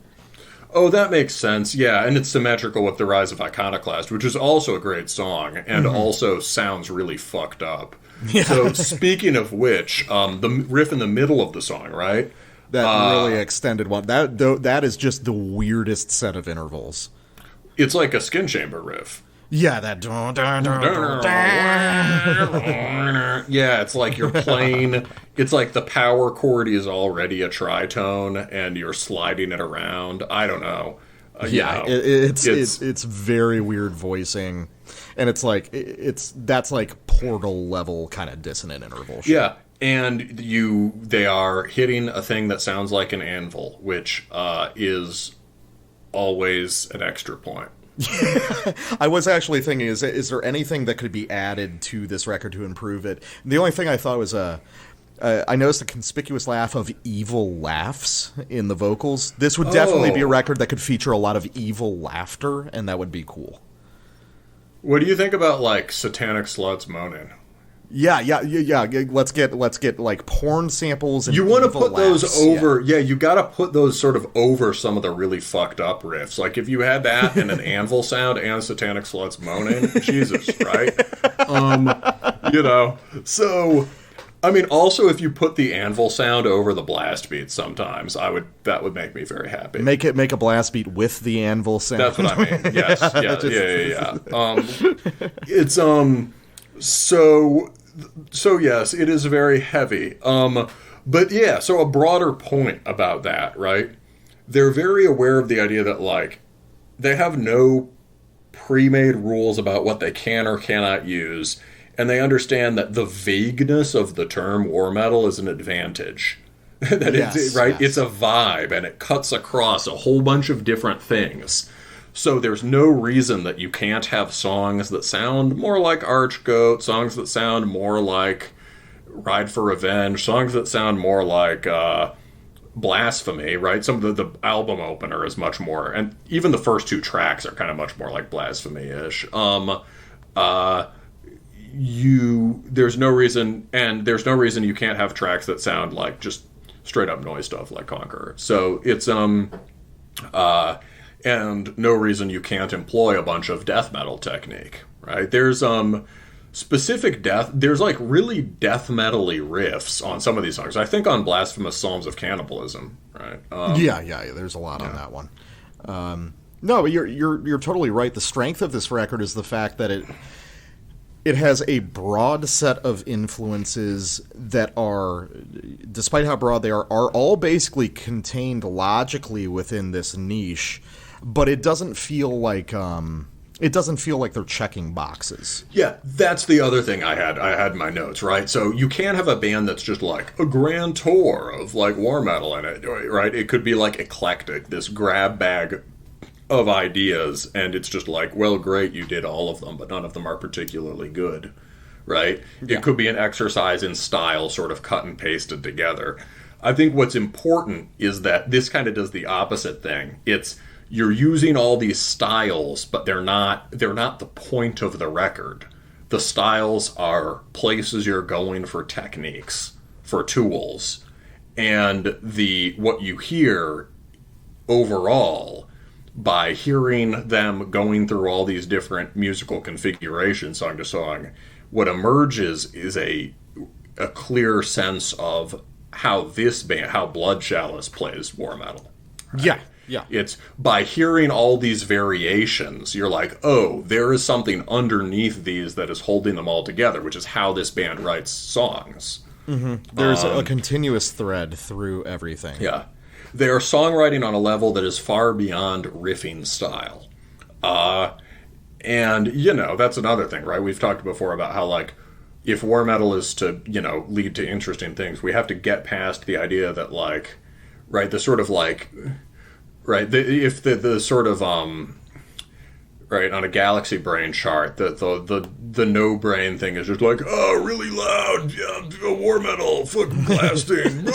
Oh, that makes sense, yeah, and it's symmetrical with The Rise of Iconoclast, which is also a great song, and also sounds really fucked up. Yeah. So, speaking of which, the riff in the middle of the song, right? That really extended one, that is just the weirdest set of intervals. It's like a Skin Chamber riff. Yeah, that... Yeah, it's like you're playing... It's like the power chord is already a tritone, and you're sliding it around. I don't know. It's very weird voicing, and it's like... That's like Portal level kind of dissonant interval shit. Yeah, and they are hitting a thing that sounds like an anvil, which is always an extra point. I was actually thinking, is there anything that could be added to this record to improve it? And the only thing I thought was, I noticed a conspicuous laugh of evil laughs in the vocals. This would definitely be a record that could feature a lot of evil laughter, and that would be cool. What do you think about, like, satanic sluts moaning? Yeah. Let's get like porn samples. And you want to put laughs. Those over. Yeah, you got to put those sort of over some of the really fucked up riffs. Like if you had that and an anvil sound and satanic sluts moaning, Jesus, right? So. I mean, also, if you put the anvil sound over the blast beat, sometimes that would make me very happy. Make a blast beat with the anvil sound. That's what I mean. Yes, yeah. It's So yes, it is very heavy. But yeah, so a broader point about that, right? They're very aware of the idea that, like, they have no pre-made rules about what they can or cannot use, and they understand that the vagueness of the term war metal is an advantage. It's a vibe, and it cuts across a whole bunch of different things. So there's no reason that you can't have songs that sound more like Archgoat, songs that sound more like Ride for Revenge, songs that sound more like Blasphemy, right? Some of the album opener is much more, and even the first two tracks are kind of much more like Blasphemy-ish. There's no reason you can't have tracks that sound like just straight up noise stuff like Conqueror. So it's and no reason you can't employ a bunch of death metal technique, right? There's specific there's like really death metal-y riffs on some of these songs. I think on Blasphemous Psalms of Cannibalism, right? There's a lot on that one. No, but you're totally right. The strength of this record is the fact that it has a broad set of influences that are, despite how broad they are all basically contained logically within this niche. But it doesn't feel like they're checking boxes. Yeah, that's the other thing I had in my notes, right? So you can't have a band that's just like a grand tour of like war metal in it, right? It could be like eclectic, this grab bag of ideas, and it's just like, well, great, you did all of them, but none of them are particularly good, right? Yeah. It could be an exercise in style, sort of cut and pasted together. I think what's important is that this kind of does the opposite thing. You're using all these styles, but they're not the point of the record. The styles are places you're going for techniques, for tools. And what you hear overall, by hearing them going through all these different musical configurations, song to song, what emerges is a a clear sense of how this band, how Blood Chalice plays war metal. Right? Yeah. Yeah. It's by hearing all these variations, you're like, oh, there is something underneath these that is holding them all together, which is how this band writes songs. Mm-hmm. There's a continuous thread through everything. Yeah. They are songwriting on a level that is far beyond riffing style. And, that's another thing, right? We've talked before about how, like, if war metal is to, lead to interesting things, we have to get past the idea that, like, right, the sort of, like... Right, if the sort of right on a galaxy brain chart, the no brain thing is just like, oh, really loud, yeah, war metal, fucking blasting,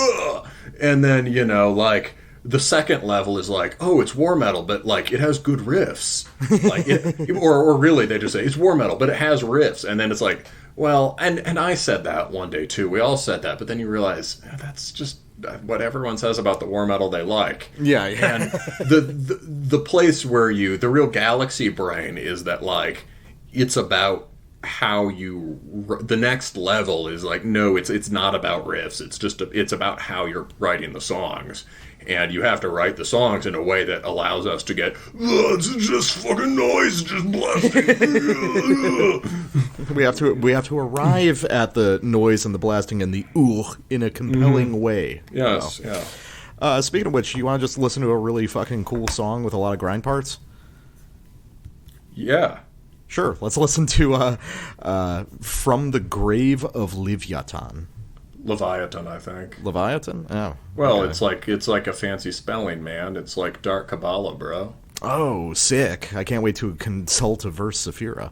and then like the second level is like, oh, it's war metal, but like it has good riffs, like or really they just say it's war metal, but it has riffs, and then it's like, well, and I said that one day too, we all said that, but then you realize that's just what everyone says about the war metal they like. Yeah. And the place where the real galaxy brain is that, like, it's about how the next level is like, no, it's not about riffs. It's about how you're writing the songs. And you have to write the songs in a way that allows us to get, it's just fucking noise, just blasting. we have to arrive at the noise and the blasting and the in a compelling way. Yes, yeah. Speaking of which, you want to just listen to a really fucking cool song with a lot of grind parts? Yeah. Sure, let's listen to From the Grave of Leviathan. Leviathan, I think. Leviathan? Oh. Well, okay. it's like a fancy spelling, man. It's like Dark Kabbalah, bro. Oh, sick. I can't wait to consult a verse Saphira.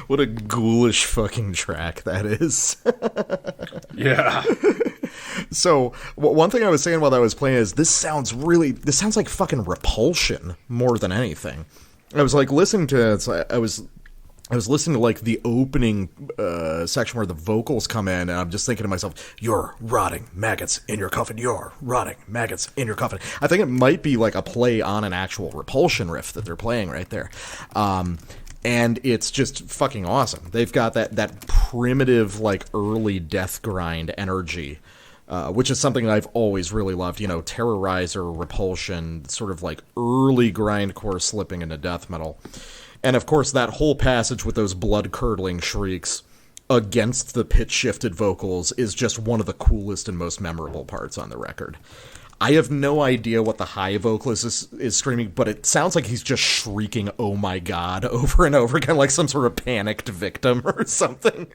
What a ghoulish fucking track that is. Yeah. So, one thing I was saying while I was playing is this sounds like fucking Repulsion more than anything. I was like listening to it, I was listening to like the opening section where the vocals come in, and I'm just thinking to myself, "You're rotting maggots in your coffin. You're rotting maggots in your coffin." I think it might be like a play on an actual Repulsion riff that they're playing right there. And it's just fucking awesome. They've got that primitive, like, early death grind energy, which is something I've always really loved. You know, Terrorizer, Repulsion, sort of like early grindcore slipping into death metal. And of course, that whole passage with those blood-curdling shrieks against the pitch-shifted vocals is just one of the coolest and most memorable parts on the record. I have no idea what the high vocalist is screaming, but it sounds like he's just shrieking, "Oh my god," over and over again, like some sort of panicked victim or something,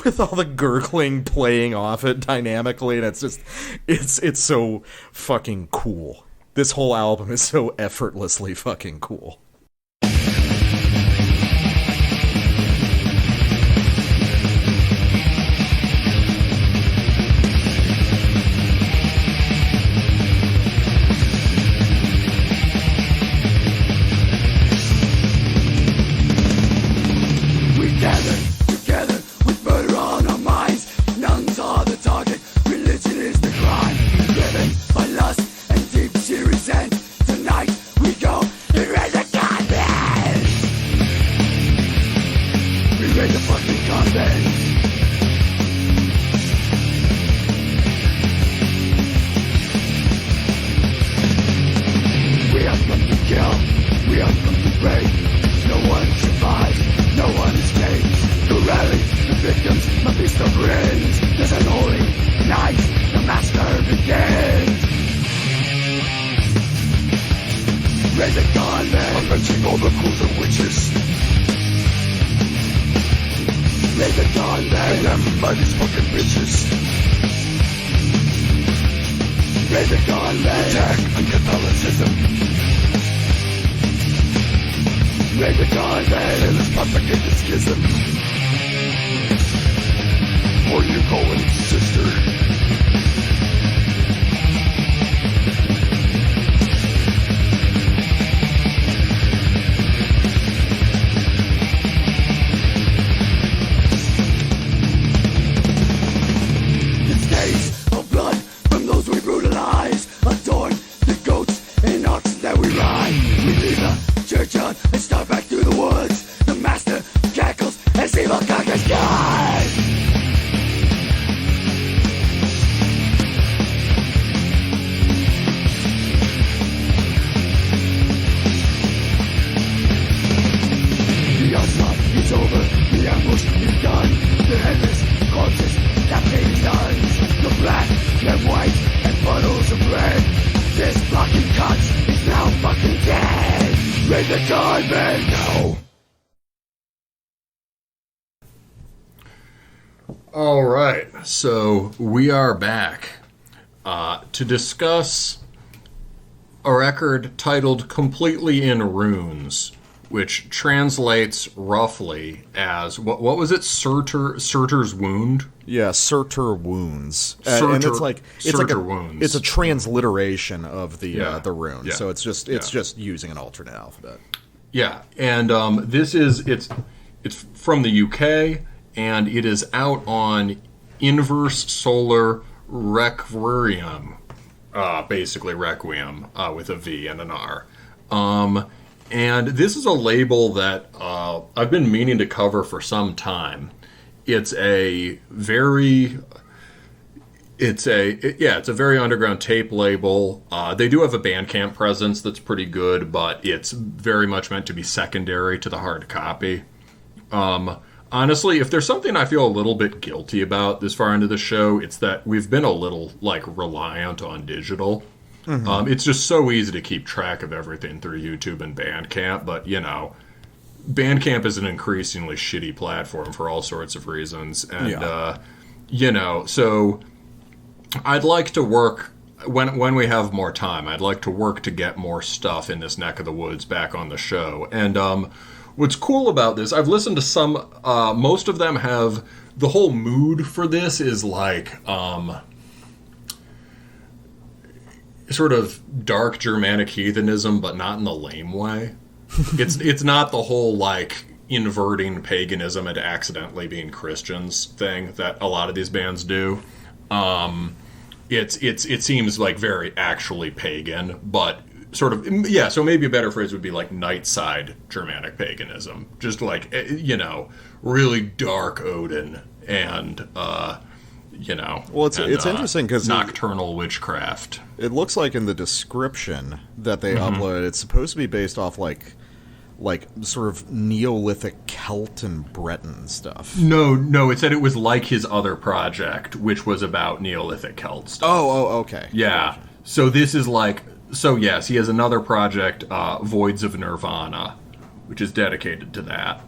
with all the gurgling playing off it dynamically, and it's so fucking cool. This whole album is so effortlessly fucking cool. All right, so we are back to discuss a record titled Completely in Runes, which translates roughly as, what was it, Surtr's Wound? Yeah, Surtr Wounds. Surtr, and it's like Wounds. It's a transliteration of the rune, yeah, so it's just using an alternate alphabet. Yeah, and it's from the UK, and it is out on Inverse Solar Reqvriem, basically Requiem with a V and an R. And this is a label that I've been meaning to cover for some time. It's a very underground tape label. They do have a Bandcamp presence that's pretty good, but it's very much meant to be secondary to the hard copy. Honestly, if there's something I feel a little bit guilty about this far into the show, it's that we've been a little, reliant on digital. Mm-hmm. It's just so easy to keep track of everything through YouTube and Bandcamp, but, Bandcamp is an increasingly shitty platform for all sorts of reasons. And, so I'd like to work, when we have more time, I'd like to work to get more stuff in this neck of the woods back on the show. And, what's cool about this, I've listened to some, most of them have, the whole mood for this is sort of dark Germanic heathenism, but not in the lame way. It's not the whole, inverting paganism into accidentally being Christians thing that a lot of these bands do. It seems very actually pagan, but sort of, yeah, so maybe a better phrase would be like Nightside Germanic paganism. Just like, really dark Odin and, Well, it's interesting because nocturnal witchcraft. It looks like in the description that they uploaded, it's supposed to be based off like sort of Neolithic Celt and Breton stuff. No, it said it was like his other project, which was about Neolithic Celt stuff. Oh, okay. Yeah. So this is like, so yes, he has another project, Voids of Nirvana, which is dedicated to that.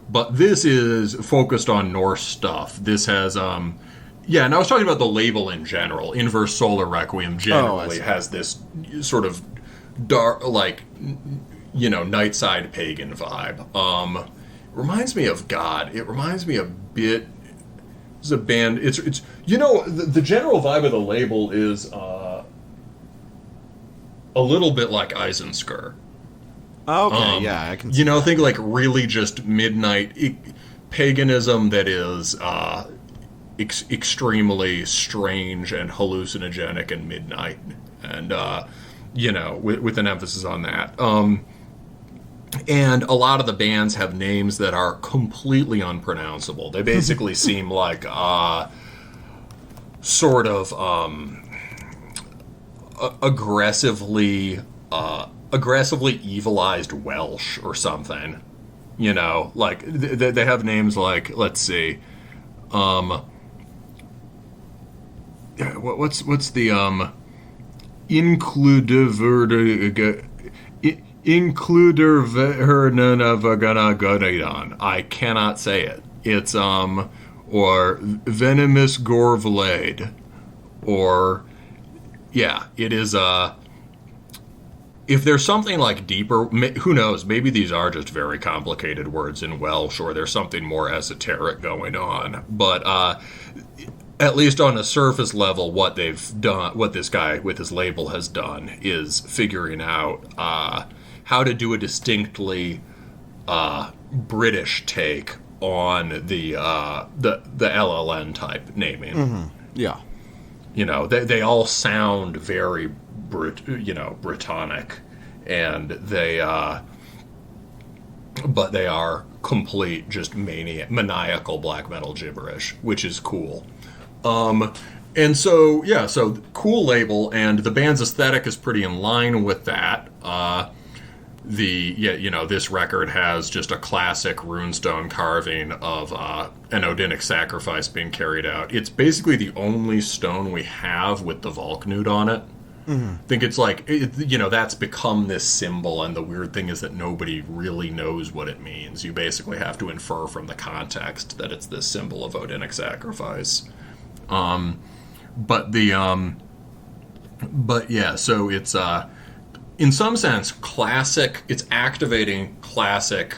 But this is focused on Norse stuff. This has, and I was talking about the label in general. Inverse Solar Requiem generally has this sort of dark, like, Nightside pagan vibe. Reminds me of God. It reminds me a bit. It's a band. It's the general vibe of the label is a little bit like Eisenwald. Okay, yeah, I can. Think like really just midnight paganism that is extremely strange and hallucinogenic and midnight, and with an emphasis on that. And a lot of the bands have names that are completely unpronounceable. They basically seem like sort of aggressively evilized Welsh or something. Like they have names like, let's see, what's the Includervernavaganagadon. I cannot say it. It's or Venomous Gorvlade, or it is if there's something like deeper, who knows? Maybe these are just very complicated words in Welsh, or there's something more esoteric going on. But at least on a surface level, what they've done, what this guy with his label has done, is figuring out how to do a distinctly British take on the LLN type naming. Mm-hmm. Yeah, they all sound very Britannic, and but they are complete just maniacal black metal gibberish, which is cool. And so cool label, and the band's aesthetic is pretty in line with that. This record has just a classic runestone carving of an Odinic sacrifice being carried out. It's basically the only stone we have with the Valknut on it. Mm-hmm. I think it's like, that's become this symbol, and the weird thing is that nobody really knows what it means. You basically have to infer from the context that it's this symbol of Odinic sacrifice. So it's in some sense classic. It's activating classic,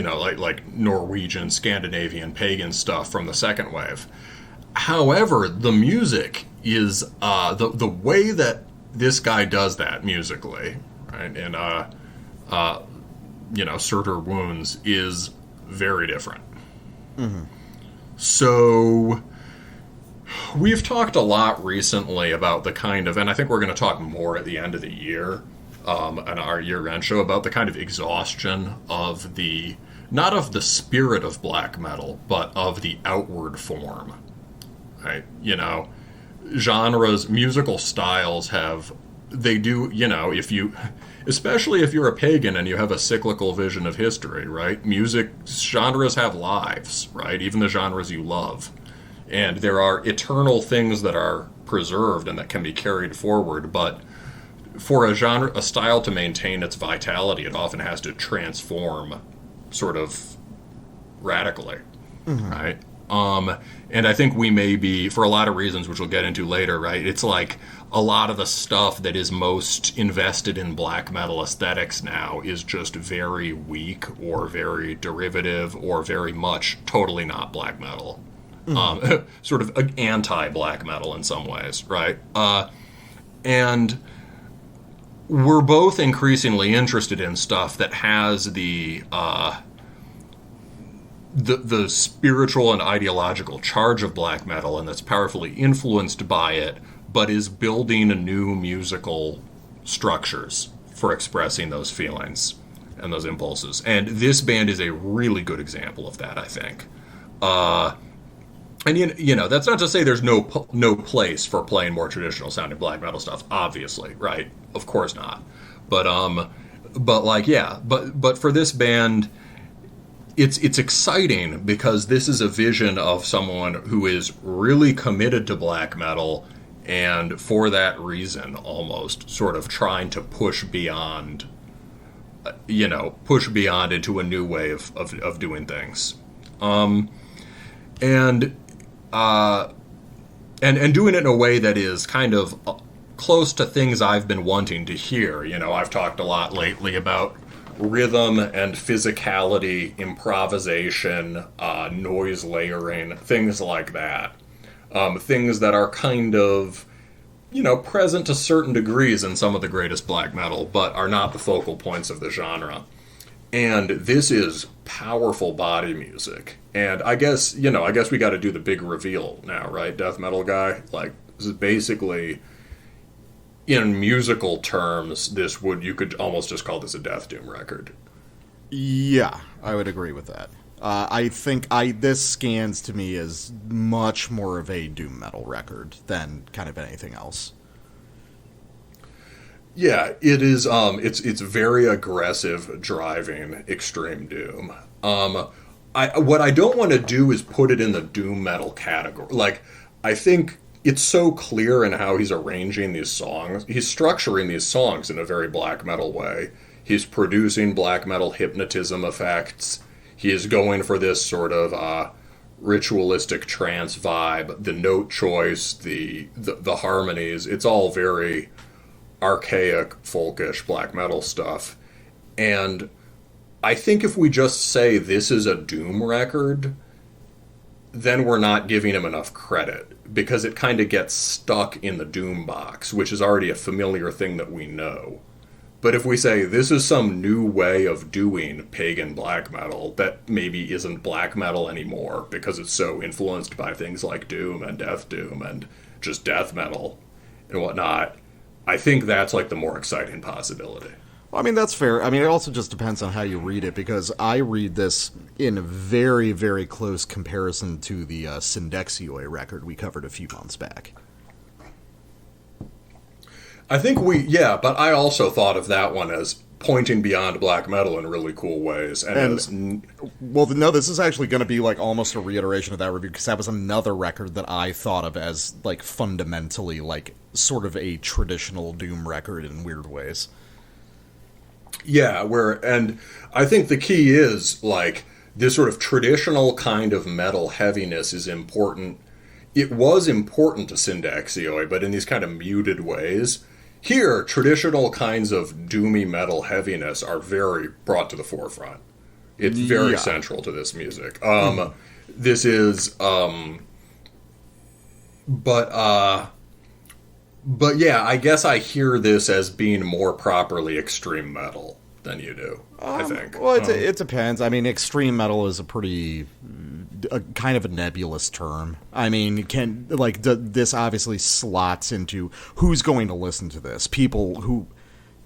like Norwegian, Scandinavian pagan stuff from the second wave. However, the music is the way that this guy does that musically, right? And Surtr Wounds is very different. Mm-hmm. So we've talked a lot recently about the kind of, and I think we're going to talk more at the end of the year, on our year-end show, about the kind of exhaustion of not of the spirit of black metal, but of the outward form. Right? Genres, musical styles especially if you're a pagan and you have a cyclical vision of history, right? Music genres have lives, right? Even the genres you love. And there are eternal things that are preserved and that can be carried forward, but for a style to maintain its vitality, it often has to transform sort of radically, mm-hmm. right? And I think we may be, for a lot of reasons, which we'll get into later, right? It's like a lot of the stuff that is most invested in black metal aesthetics now is just very weak or very derivative or very much totally not black metal. Mm-hmm. Sort of anti-black metal in some ways, right? And we're both increasingly interested in stuff that has the spiritual and ideological charge of black metal, and that's powerfully influenced by it, but is building new musical structures for expressing those feelings and those impulses. And this band is a really good example of that, I think. And you know, that's not to say there's no place for playing more traditional sounding black metal stuff. Obviously, right? Of course not. But like, yeah. But for this band, it's exciting because this is a vision of someone who is really committed to black metal, and for that reason, almost sort of trying to push beyond into a new way of doing things. And doing it in a way that is kind of close to things I've been wanting to hear. You know, I've talked a lot lately about rhythm and physicality, improvisation, noise layering, things like that. Things that are kind of, you know, present to certain degrees in some of the greatest black metal, but are not the focal points of the genre. And this is powerful body music. And I guess we got to do the big reveal now, right, death metal guy? Like, this is basically, in musical terms, you could almost just call this a Death Doom record. Yeah, I would agree with that. I think this scans to me as much more of a doom metal record than kind of anything else. Yeah, it is. It's very aggressive, driving extreme doom. What I don't want to do is put it in the doom metal category. Like, I think it's so clear in how he's arranging these songs. He's structuring these songs in a very black metal way. He's producing black metal hypnotism effects. He is going for this sort of ritualistic trance vibe. The note choice, the harmonies, it's all very archaic, folkish black metal stuff. And I think if we just say this is a doom record, then we're not giving him enough credit, because it kind of gets stuck in the doom box, which is already a familiar thing that we know. But if we say this is some new way of doing pagan black metal that maybe isn't black metal anymore because it's so influenced by things like doom and death doom and just death metal and whatnot, I think that's like the more exciting possibility. Well, I mean, that's fair. I mean, it also just depends on how you read it, because I read this in very, very close comparison to the Syndexioy record we covered a few months back. I think but I also thought of that one as pointing beyond black metal in really cool ways. Well, no, this is actually going to be like almost a reiteration of that review, because that was another record that I thought of as like fundamentally like sort of a traditional doom record in weird ways. Yeah, and I think the key is like this sort of traditional kind of metal heaviness is important. It was important to Syndexioy, but in these kind of muted ways. Here, traditional kinds of doomy metal heaviness are very brought to the forefront. It's very central to this music. This is, but yeah, I guess I hear this as being more properly extreme metal than you do, I think. Well, it depends. I mean, extreme metal is a kind of a nebulous term. I mean, this obviously slots into who's going to listen to this. People who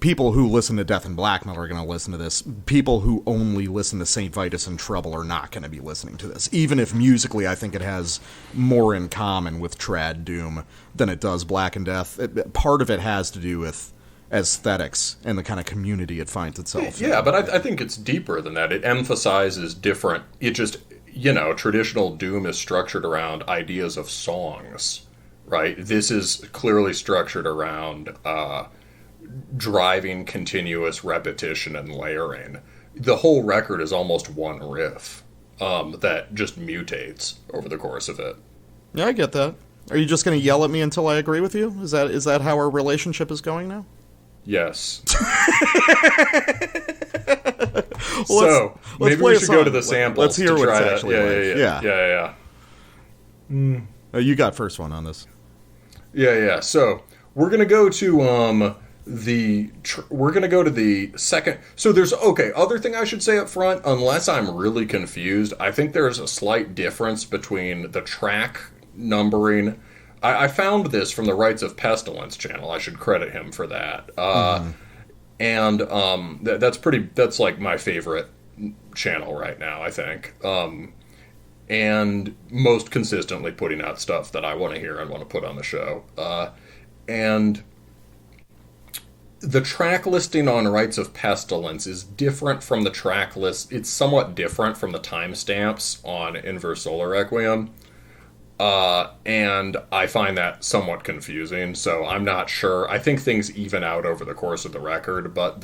listen to death and black metal are going to listen to this. People who only listen to Saint Vitus and Trouble are not going to be listening to this. Even if musically I think it has more in common with trad doom than it does black and death. Part of it has to do with aesthetics and the kind of community it finds itself in. Yeah, but I think it's deeper than that. It emphasizes different... It just... traditional doom is structured around ideas of songs, right? This is clearly structured around driving continuous repetition and layering. The whole record is almost one riff that just mutates over the course of it. Yeah, I get that. Are you just going to yell at me until I agree with you? Is that how our relationship is going now? Yes. So maybe we should go to the samples. Let's hear what it's actually like. Yeah. You got first one on this. Yeah. So we're gonna go to the second. So there's other thing I should say up front, unless I'm really confused, I think there's a slight difference between the track numbering I found this from the Rites of Pestilence channel. I should credit him for that. And that's like my favorite channel right now, I think. And most consistently putting out stuff that I want to hear and want to put on the show. And the track listing on Rites of Pestilence is different from the track list. It's somewhat different from the timestamps on Inverse Solar Requiem. And I find that somewhat confusing, so I'm not sure. I think things even out over the course of the record, but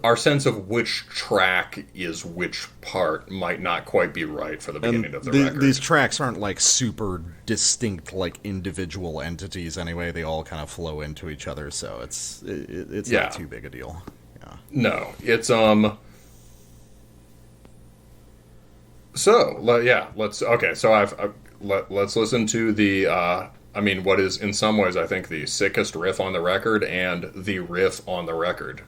our sense of which track is which part might not quite be right for the beginning of the record. These tracks aren't like super distinct, like individual entities anyway. They all kind of flow into each other, so it's not too big a deal. Yeah. No, it's So let's listen to the what is in some ways I think the sickest riff on the record and the riff on the record.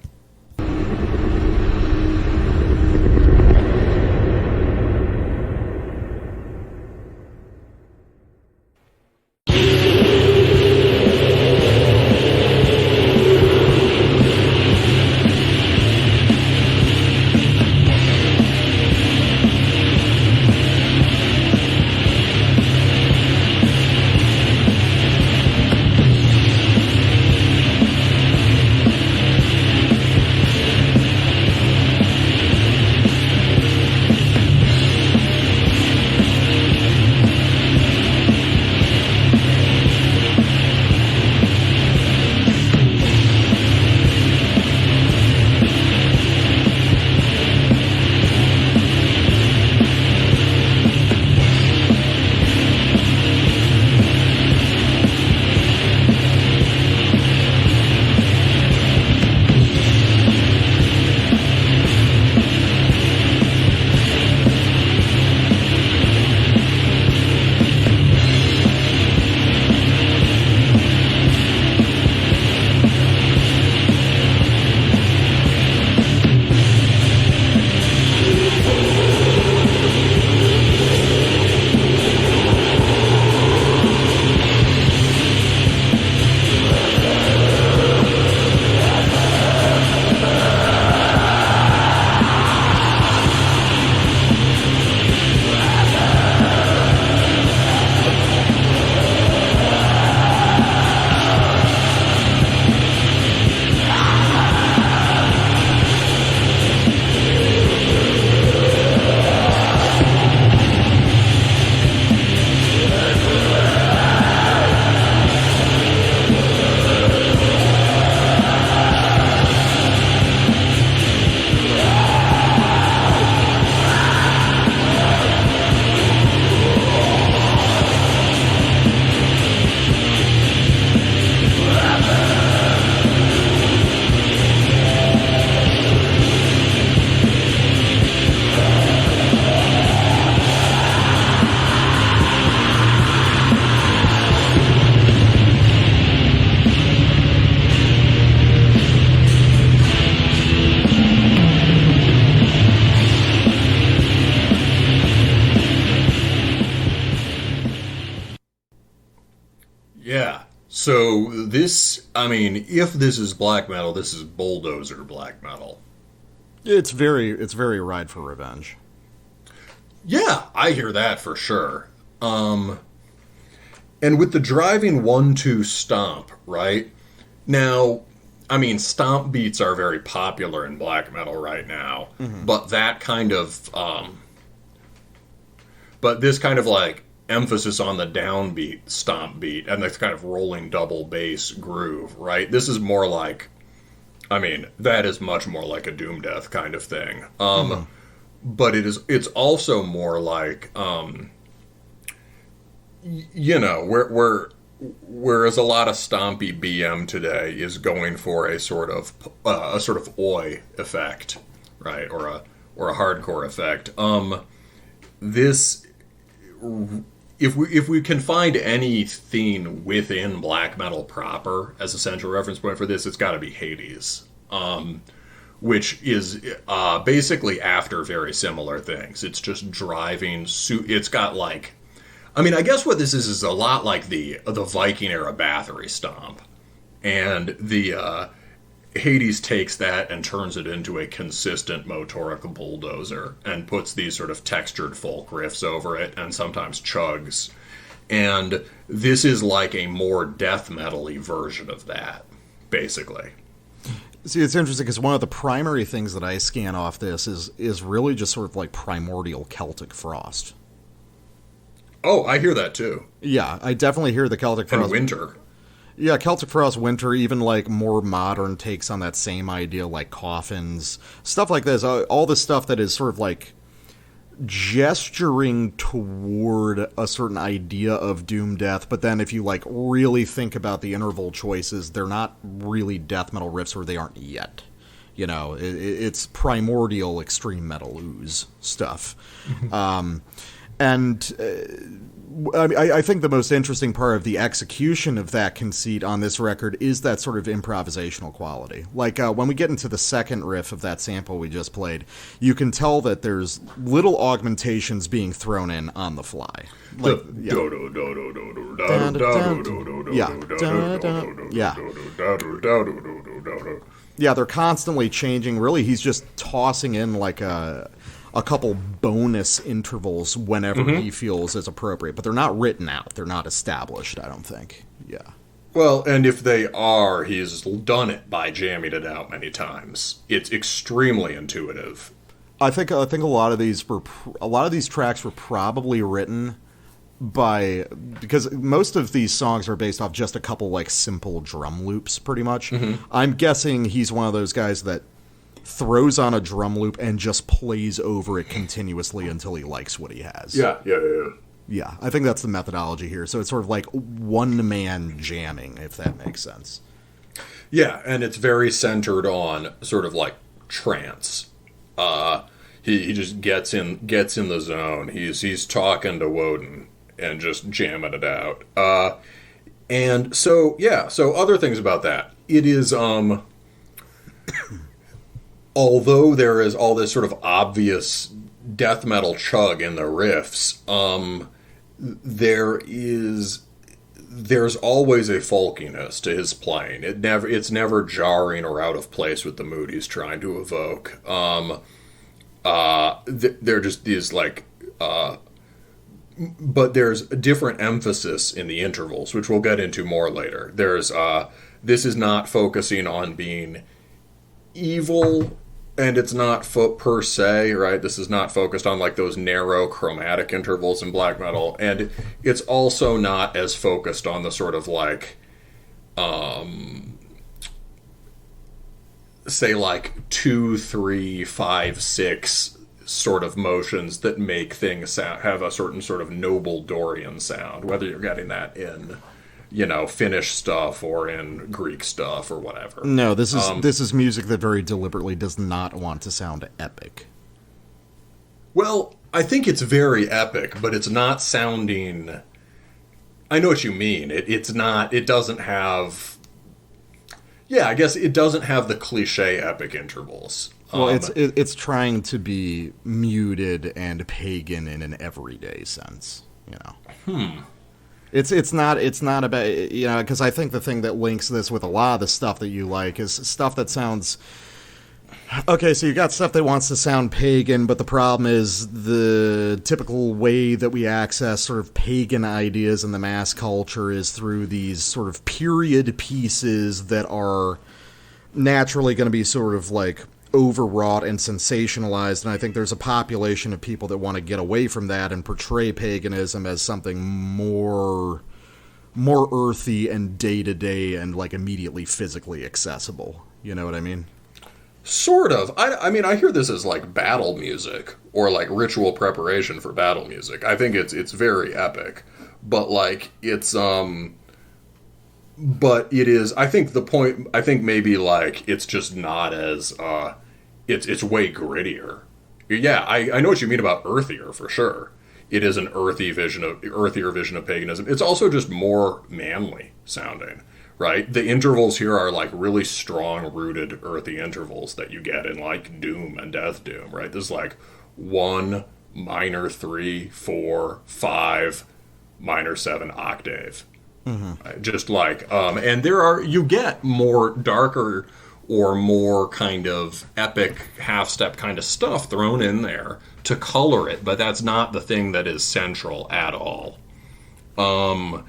So this, if this is black metal, this is bulldozer black metal. It's very Ride for Revenge. Yeah, I hear that for sure. And with the driving 1-2 stomp, right? Now, stomp beats are very popular in black metal right now, but that kind of, but this kind of like emphasis on the downbeat stomp beat and this kind of rolling double bass groove, right? This is more like, that is much more like a Doom Death kind of thing. But it's also more like, whereas a lot of stompy BM today is going for a sort of oi effect, right, or a hardcore effect. This, if we can find anything within black metal proper as a central reference point for this, it's got to be Hades, which is basically after very similar things. It's just driving. It's got like, I mean, I guess what this is a lot like the Viking era Bathory Stomp. And the Hades takes that and turns it into a consistent motoric bulldozer and puts these sort of textured folk riffs over it and sometimes chugs. And this is like a more death metal-y version of that, basically. See, it's interesting because one of the primary things that I scan off this is really just sort of like primordial Celtic frost. Oh, I hear that too. Yeah, I definitely hear the Celtic frost. And winter. Yeah, Celtic Frost, Winter, even like more modern takes on that same idea, like coffins, stuff like this. All the stuff that is sort of like gesturing toward a certain idea of doom death, but then if you like really think about the interval choices, they're not really death metal riffs, or they aren't yet. You know, it's primordial extreme metal ooze stuff. I think the most interesting part of the execution of that conceit on this record is that sort of improvisational quality. Like, when we get into the second riff of that sample we just played, you can tell that there's little augmentations being thrown in on the fly. Like, yeah, they're constantly changing. Really, he's just tossing in like a couple bonus intervals whenever he feels is appropriate. But they're not written out. They're not established, I don't think. Yeah. Well, and if they are, he's done it by jamming it out many times. It's extremely intuitive. I think a lot of these tracks were probably written because most of these songs are based off just a couple like simple drum loops, pretty much. I'm guessing he's one of those guys that throws on a drum loop and just plays over it continuously until he likes what he has. Yeah, I think that's the methodology here. So it's sort of like one-man jamming, if that makes sense. Yeah, and it's very centered on sort of like trance. He just gets in the zone. He's talking to Woden and just jamming it out. And so other things about that. It is although there is all this sort of obvious death metal chug in the riffs, there's always a folkiness to his playing. It's never jarring or out of place with the mood he's trying to evoke. They're just these like, but there's a different emphasis in the intervals, which we'll get into more later. This is not focusing on being evil, and it's not per se, right? This is not focused on like those narrow chromatic intervals in black metal, and it's also not as focused on the sort of like say like 2, 3, 5, 6 sort of motions that make things have a certain sort of noble Dorian sound, whether you're getting that in Finnish stuff or in Greek stuff or whatever. No, this is music that very deliberately does not want to sound epic. Well, I think it's very epic, but it's not sounding... I know what you mean. It's not... It doesn't have... Yeah, I guess it doesn't have the cliche epic intervals. Well, it's trying to be muted and pagan in an everyday sense, It's not about, because I think the thing that links this with a lot of the stuff that you like is stuff that sounds... Okay, so you got stuff that wants to sound pagan, but the problem is the typical way that we access sort of pagan ideas in the mass culture is through these sort of period pieces that are naturally going to be sort of like overwrought and sensationalized, and I think there's a population of people that want to get away from that and portray paganism as something more earthy and day-to-day and like immediately physically accessible. You know what I mean? Sort of. I mean, I hear this as like battle music or like ritual preparation for battle music. I think it's very epic, but like it's but it is, I think maybe like it's just not as it's way grittier. Yeah, I know what you mean about earthier for sure. It is an earthier vision of paganism. It's also just more manly sounding, right? The intervals here are like really strong rooted earthy intervals that you get in like Doom and Death Doom, right? There's like 1 minor 3 4 5 minor 7 octave. Just like, and you get more darker or more kind of epic half-step kind of stuff thrown in there to color it, but that's not the thing that is central at all. And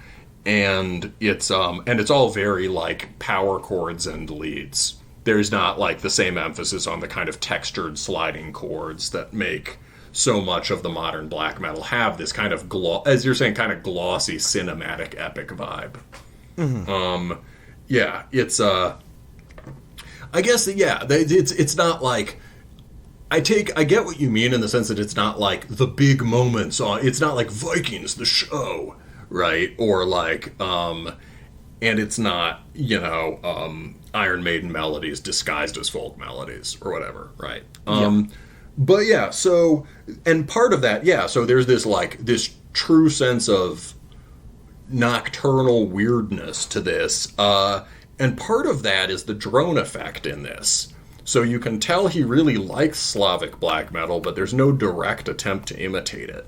it's all very like power chords and leads. There's not like the same emphasis on the kind of textured sliding chords that make so much of the modern black metal have this kind of as you're saying, kind of glossy cinematic epic vibe. Yeah, it's I guess it's not like I get what you mean in the sense that it's not like the big moments on. It's not like Vikings the show, right? Or like and it's not Iron Maiden melodies disguised as folk melodies or whatever, right? But yeah, so, and part of that, so there's this true sense of nocturnal weirdness to this, and part of that is the drone effect in this. So you can tell he really likes Slavic black metal, but there's no direct attempt to imitate it.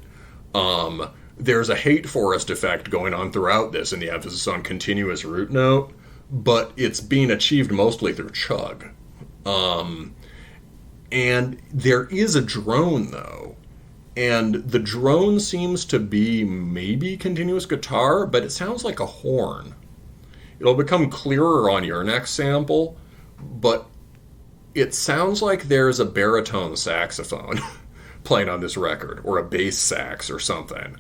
There's a hate forest effect going on throughout this, and the emphasis on continuous root note, but it's being achieved mostly through chug. And there is a drone, though, and the drone seems to be maybe continuous guitar, but it sounds like a horn. It'll become clearer on your next sample, but it sounds like there's a baritone saxophone playing on this record, or a bass sax or something,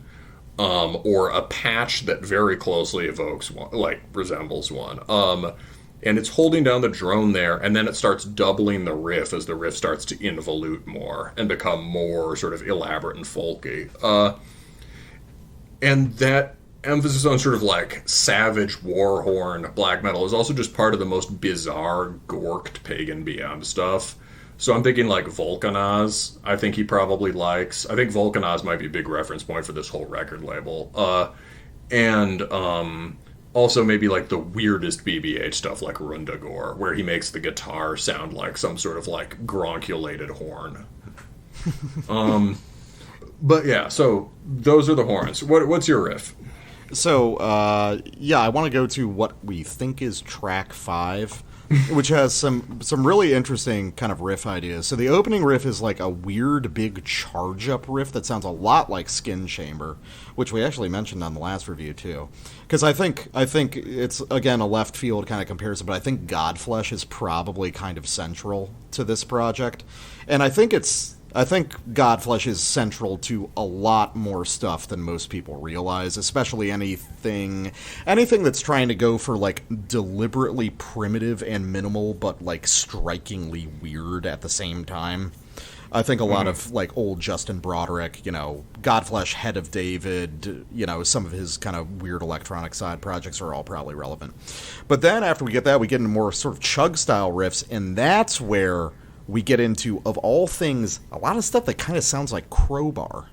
or a patch that very closely evokes one, resembles one. And it's holding down the drone there, and then it starts doubling the riff as the riff starts to involute more and become more sort of elaborate and folky. And that emphasis on sort of like savage war horn black metal is also just part of the most bizarre, gorked pagan BM stuff. So I'm thinking like Vulcanaz, I think he probably likes. I think Vulcanaz might be a big reference point for this whole record label. Also maybe like the weirdest BBH stuff like Rundagore, where he makes the guitar sound like some sort of like gronkulated horn. But yeah, so those are the horns. What's your riff? So, I want to go to what we think is track 5, which has some really interesting kind of riff ideas. So the opening riff is like a weird big charge-up riff that sounds a lot like Skin Chamber, which we actually mentioned on the last review too. Because I think it's, again, a left field kind of comparison, but I think Godflesh is probably kind of central to this project. And I think Godflesh is central to a lot more stuff than most people realize, especially anything that's trying to go for, like, deliberately primitive and minimal, but, like, strikingly weird at the same time. I think a lot of, like, old Justin Broderick, Godflesh, Head of David, some of his kind of weird electronic side projects are all probably relevant. But then after we get that, we get into more sort of chug-style riffs, and that's where we get into, of all things, a lot of stuff that kind of sounds like Crowbar.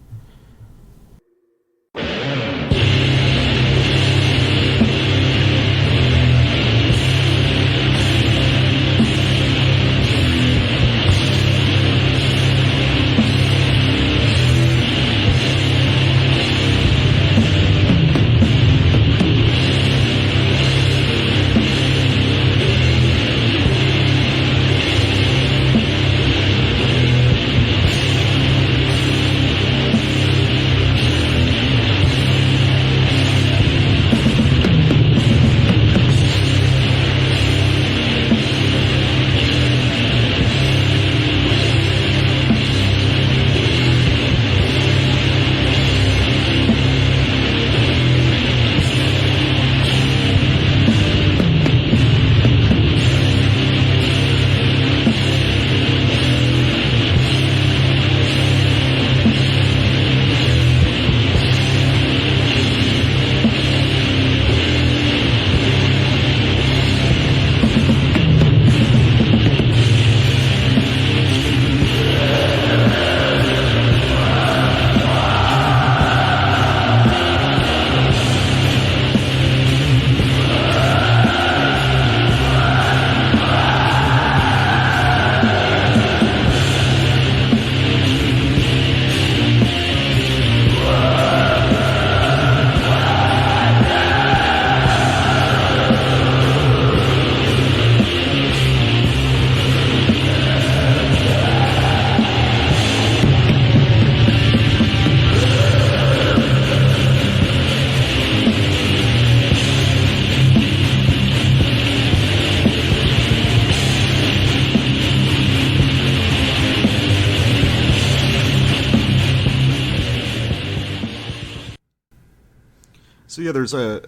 So yeah, there's a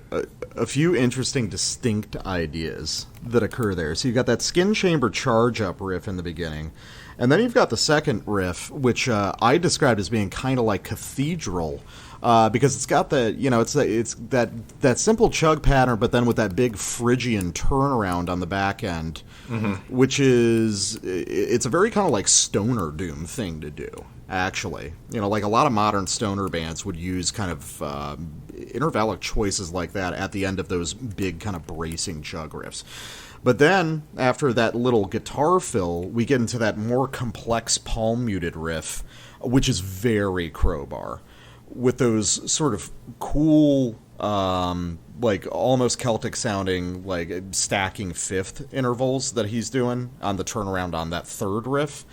few interesting, distinct ideas that occur there. So you've got that skin chamber charge-up riff in the beginning, and then you've got the second riff, which I described as being kind of like cathedral, because it's got the, it's that simple chug pattern, but then with that big Phrygian turnaround on the back end, which is, it's a very kind of like stoner doom thing to do, actually. Like a lot of modern stoner bands would use kind of intervallic choices like that at the end of those big kind of bracing chug riffs. But then, after that little guitar fill, we get into that more complex palm-muted riff, which is very Crowbar, with those sort of cool, like almost Celtic-sounding, like stacking fifth intervals that he's doing on the turnaround on that third riff.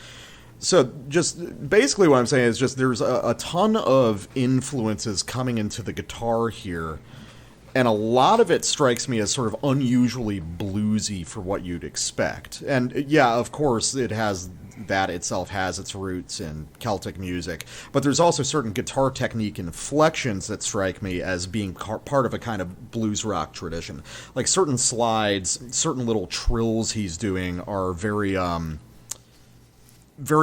So just basically what I'm saying is just there's a ton of influences coming into the guitar here, and a lot of it strikes me as sort of unusually bluesy for what you'd expect. And yeah, of course, that itself has its roots in Celtic music, but there's also certain guitar technique inflections that strike me as being part of a kind of blues rock tradition. Like certain slides, certain little trills he's doing are very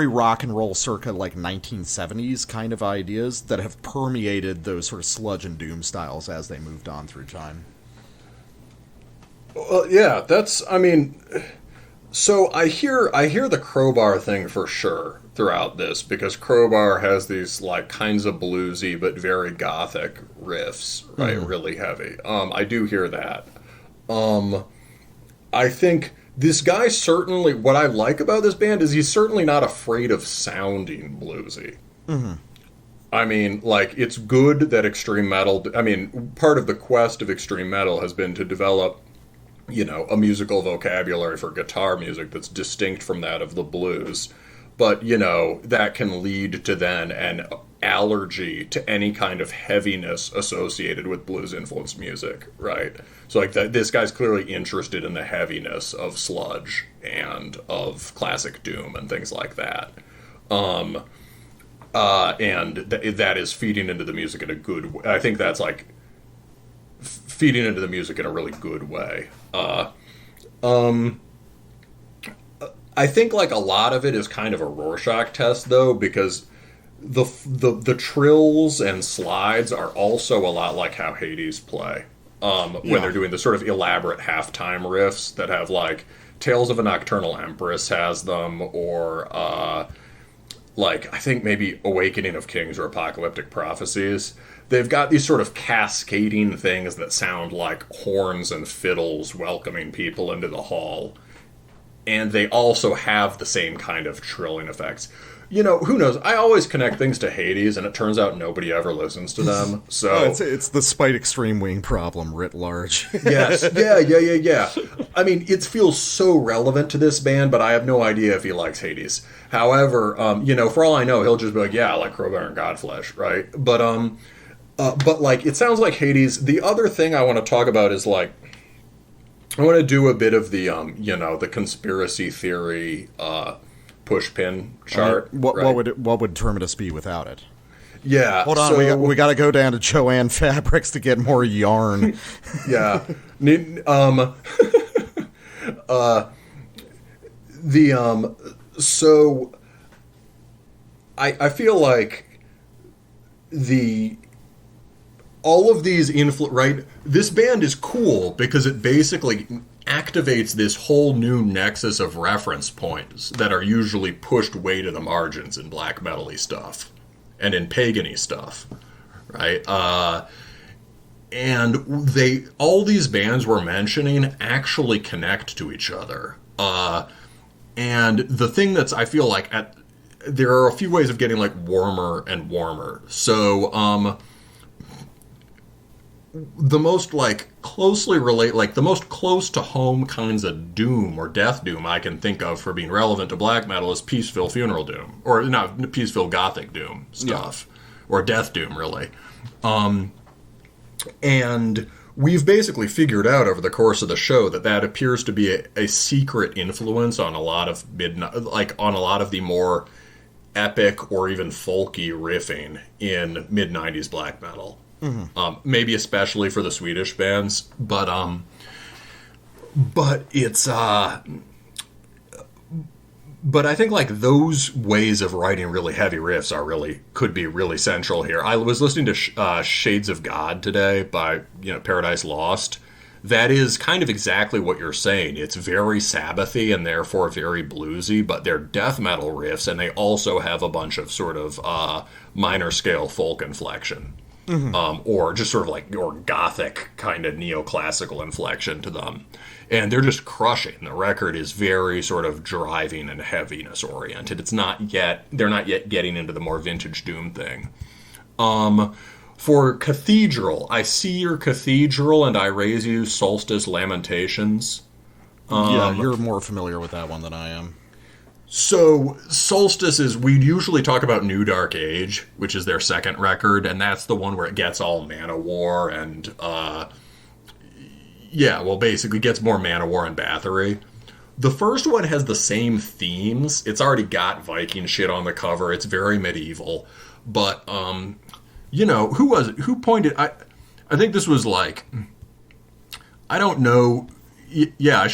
rock and roll circa like 1970s kind of ideas that have permeated those sort of sludge and doom styles as they moved on through time. Well, yeah, so I hear the Crowbar thing for sure throughout this, because Crowbar has these like kinds of bluesy but very gothic riffs, right? Really heavy. I do hear that. I think this guy certainly, what I like about this band is he's certainly not afraid of sounding bluesy. I mean, like, it's good that extreme metal, part of the quest of extreme metal has been to develop, a musical vocabulary for guitar music that's distinct from that of the blues. But, that can lead to then an allergy to any kind of heaviness associated with blues-influenced music, right? So, like, this guy's clearly interested in the heaviness of sludge and of classic doom and things like that. And that is feeding into the music in a good way. I think that's, like, feeding into the music in a really good way. I think, like, a lot of it is kind of a Rorschach test, though, because the trills and slides are also a lot like how Hades play. When they're doing the sort of elaborate halftime riffs that have, like, Tales of a Nocturnal Empress has them, or, like, I think maybe Awakening of Kings or Apocalyptic Prophecies. They've got these sort of cascading things that sound like horns and fiddles welcoming people into the hall. And they also have the same kind of trilling effects. Who knows? I always connect things to Hades, and it turns out nobody ever listens to them. So it's the Spite Extreme Wing problem writ large. Yes. Yeah. I mean, it feels so relevant to this band, but I have no idea if he likes Hades. However, for all I know, he'll just be like, yeah, I like Crowbar and Godflesh, right? But like, it sounds like Hades. The other thing I want to talk about is, like, I want to do a bit of the, the conspiracy theory pushpin chart. What would Terminus be without it? Yeah. Hold on, so, we got to go down to Joanne Fabrics to get more yarn. Yeah. So I feel like all of these right? This band is cool because it basically activates this whole new nexus of reference points that are usually pushed way to the margins in black metal-y stuff and in pagan-y stuff, right? And all these bands we're mentioning actually connect to each other. And the thing that's, I feel like, there are a few ways of getting, like, warmer and warmer. So, the most, like, the most close to home kinds of doom or death doom I can think of for being relevant to black metal is peaceful funeral doom, or not peaceful gothic doom stuff, or death doom, really. And we've basically figured out over the course of the show that appears to be a secret influence on a lot of on a lot of the more epic or even folky riffing in mid-90s black metal. Maybe especially for the Swedish bands, but it's but I think like those ways of writing really heavy riffs could be really central here. I was listening to Shades of God today by Paradise Lost. That is kind of exactly what you're saying. It's very Sabbathy and therefore very bluesy, but they're death metal riffs, and they also have a bunch of sort of minor scale folk inflection, or just sort of like or gothic kind of neoclassical inflection to them. And they're just crushing. The record is very sort of driving and heaviness oriented. They're not yet getting into the more vintage doom thing. For Cathedral, I see your Cathedral and I raise you Solstice Lamentations. Yeah, you're more familiar with that one than I am. So Solstice we usually talk about New Dark Age, which is their second record, and that's the one where it gets all Man-O-War and basically gets more Man-O-War and Bathory. The first one has the same themes. It's already got Viking shit on the cover. It's very medieval. But, who pointed... I think this was like... I don't know... Yeah,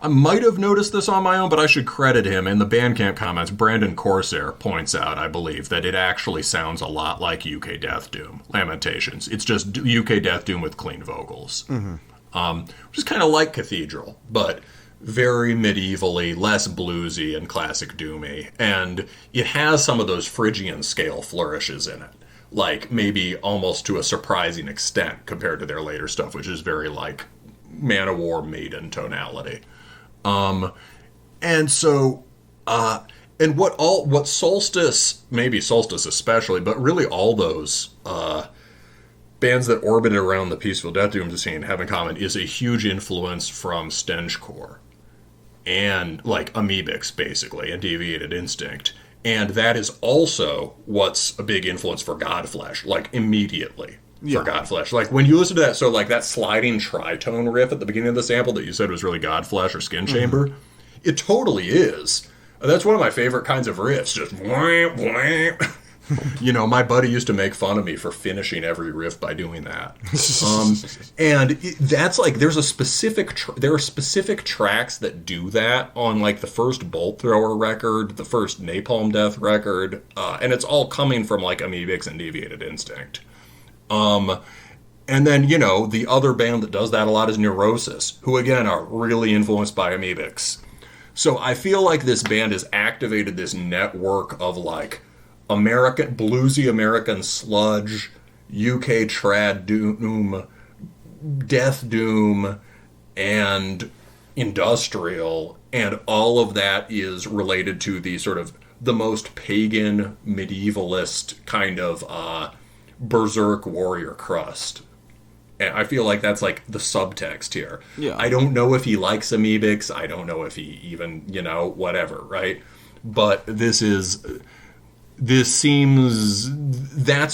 I might have noticed this on my own, but I should credit him. In the Bandcamp comments, Brandon Corsair points out, I believe, that it actually sounds a lot like UK Death Doom, Lamentations. It's just UK Death Doom with clean vocals. Which is kind of like Cathedral, but very medievally, less bluesy and classic doomy. And it has some of those Phrygian scale flourishes in it. Like, maybe almost to a surprising extent compared to their later stuff, which is very like Man-O-War Maiden tonality. And so, and what Solstice, maybe Solstice especially, but really all those, bands that orbited around the Peaceful Death Doom scene have in common is a huge influence from Stenchcore and like Amoebics basically and Deviated Instinct. And that is also what's a big influence for Godflesh, like immediately. For Godflesh. Like, when you listen to that, so, like, that sliding tritone riff at the beginning of the sample that you said was really Godflesh or Skin Chamber, it totally is. That's one of my favorite kinds of riffs, just wham, wham. My buddy used to make fun of me for finishing every riff by doing that. That's, like, there are specific tracks that do that on, like, the first Bolt Thrower record, the first Napalm Death record, and it's all coming from, like, Amoebics and Deviated Instinct. And then, the other band that does that a lot is Neurosis, who, again, are really influenced by Amoebics. So I feel like this band has activated this network of, like, bluesy American sludge, UK trad doom, death doom, and industrial, and all of that is related to the sort of the most pagan, medievalist kind of, berserk warrior crust. And I feel like that's like the subtext here. Yeah. I don't know if he likes Amoebics. I don't know if he even, whatever, right? But that's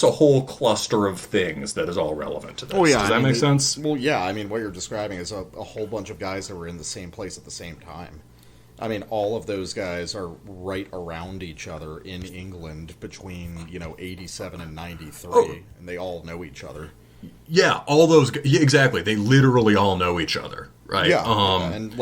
a whole cluster of things that is all relevant to this. Oh, yeah. Does that make sense? Well, yeah. I mean, what you're describing is a whole bunch of guys that were in the same place at the same time. I mean, all of those guys are right around each other in England between, 87 and 93, and they all know each other. Yeah, all those... Yeah, exactly. They literally all know each other, right? Yeah, and,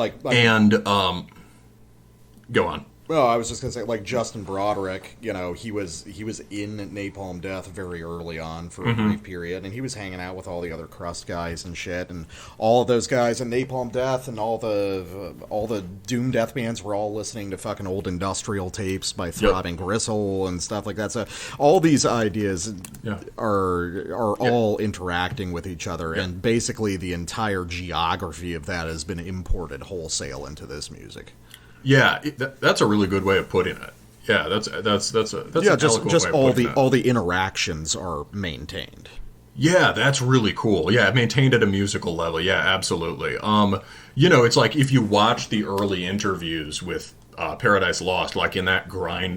go on. Well, I was just going to say, like, Justin Broderick, he was in Napalm Death very early on for a brief period, and he was hanging out with all the other crust guys and shit, and all of those guys in Napalm Death and all the Doom Death bands were all listening to fucking old industrial tapes by Throbbing Gristle and stuff like that. So all these ideas are all interacting with each other, and basically the entire geography of that has been imported wholesale into this music. Yeah, that's a really good way of putting it. Yeah, that's just all the interactions are maintained. Yeah, that's really cool. Yeah, maintained at a musical level. Yeah, absolutely. It's like if you watch the early interviews with Paradise Lost, like in that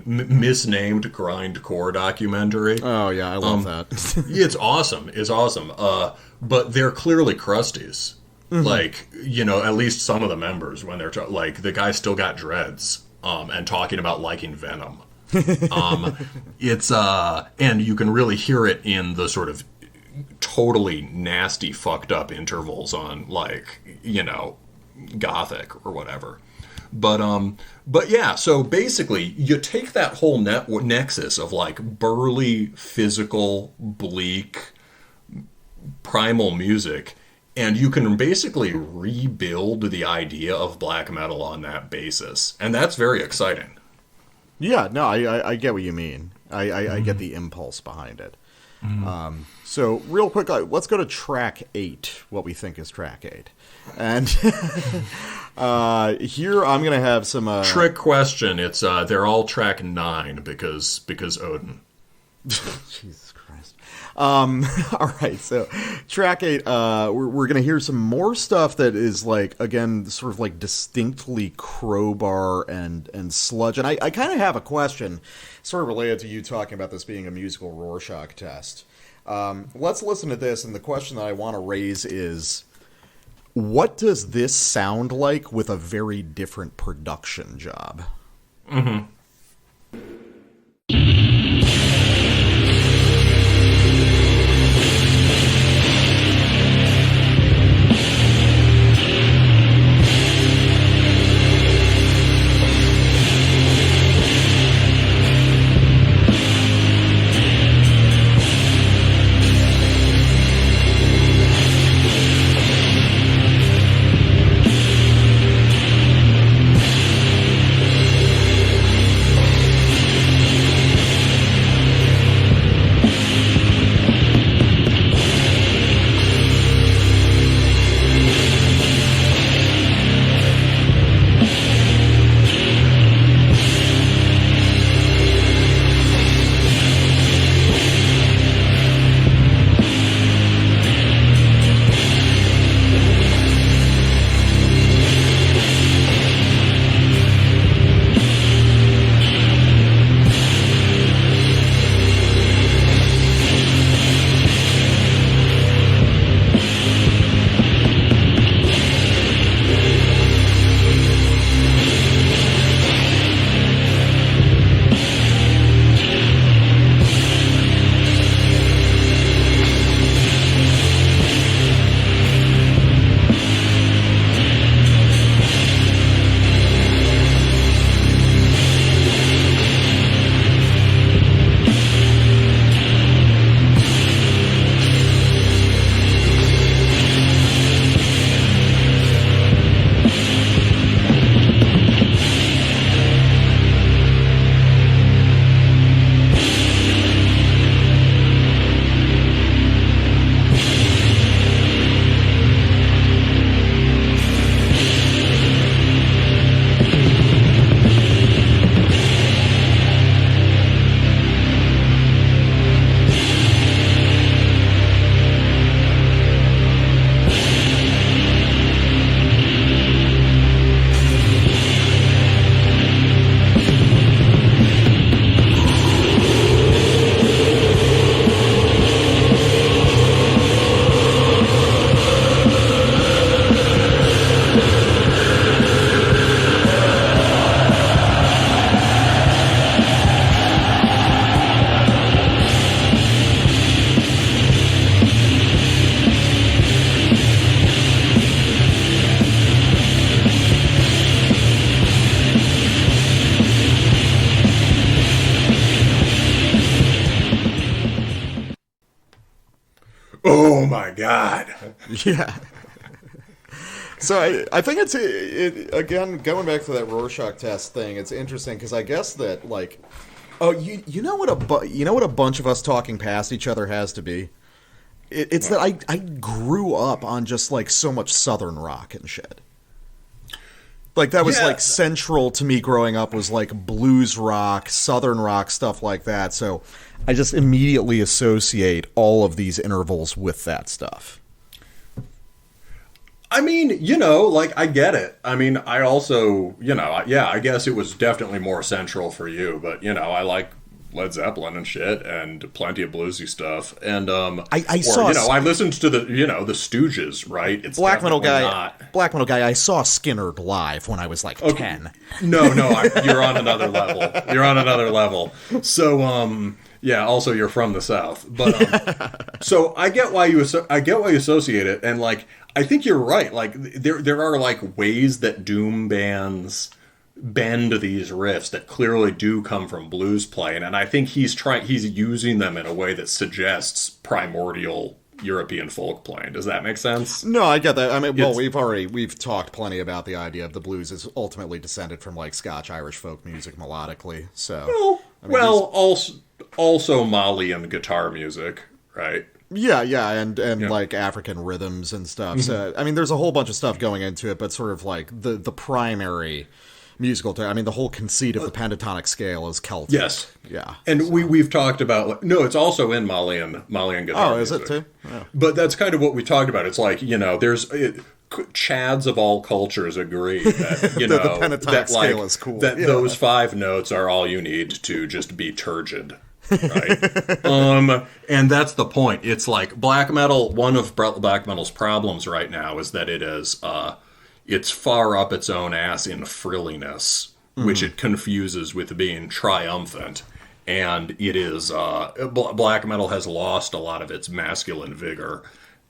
misnamed grindcore documentary. Oh yeah, I love that. It's awesome. It's awesome. But they're clearly crusties. Mm-hmm. Like, at least some of the members, when they're like, the guy still got dreads, and talking about liking Venom. It's and you can really hear it in the sort of totally nasty, fucked up intervals on, like, you know, Gothic or whatever. But yeah, so basically you take that whole nexus of like burly, physical, bleak, primal music, and you can basically rebuild the idea of black metal on that basis. And that's very exciting. Yeah, no, I get what you mean. I get the impulse behind it. So real quick, let's go to track 8, what we think is track 8. And here I'm going to have some... Trick question. It's they're all track 9 because Odin. Jesus Christ. All right, so track 8, we're going to hear some more stuff that is, like, again, sort of like distinctly crowbar and sludge. And I kind of have a question sort of related to you talking about this being a musical Rorschach test. Let's listen to this, and the question that I want to raise is, what does this sound like with a very different production job? Mm-hmm. Oh my God. Yeah. So I think it's again, going back to that Rorschach test thing. It's interesting because I guess that, like, oh, you know what a bunch of us talking past each other has to be. It's that I grew up on just like so much Southern rock and shit. Like that was like central to me growing up, was like blues rock, Southern rock, stuff like that. So I just immediately associate all of these intervals with that stuff. I mean, you know, like, I get it. I mean, I also, you know, yeah, I guess it was definitely more central for you, but, you know, I like Led Zeppelin and shit, and plenty of bluesy stuff. And I listened to the the Stooges, right? It's Black metal guy. I saw Skinner live when I was like 10. No, you're on another level. So yeah. Also, you're from the South, but so I get why you associate it, and like I think you're right. Like there are like ways that doom bands bend these riffs that clearly do come from blues playing, and I think he's using them in a way that suggests primordial European folk playing. Does that make sense? No, I get that. I mean, well, we've talked plenty about the idea of the blues is ultimately descended from like Scotch Irish folk music melodically. So also Malian guitar music, right? Yeah, and like African rhythms and stuff. So I mean, there's a whole bunch of stuff going into it, but sort of like the primary musical. I mean, the whole conceit of the pentatonic scale is Celtic. Yes. Yeah. And we've talked about... No, it's also in Malian guitar music. Is it too? Yeah. But that's kind of what we talked about. It's like, there's... Chads of all cultures agree that, the pentatonic scale is cool. That those 5 notes are all you need to just be turgid. Right? And that's the point. It's like black metal... One of black metal's problems right now is that it is... it's far up its own ass in frilliness, which it confuses with being triumphant. And it is... black metal has lost a lot of its masculine vigor.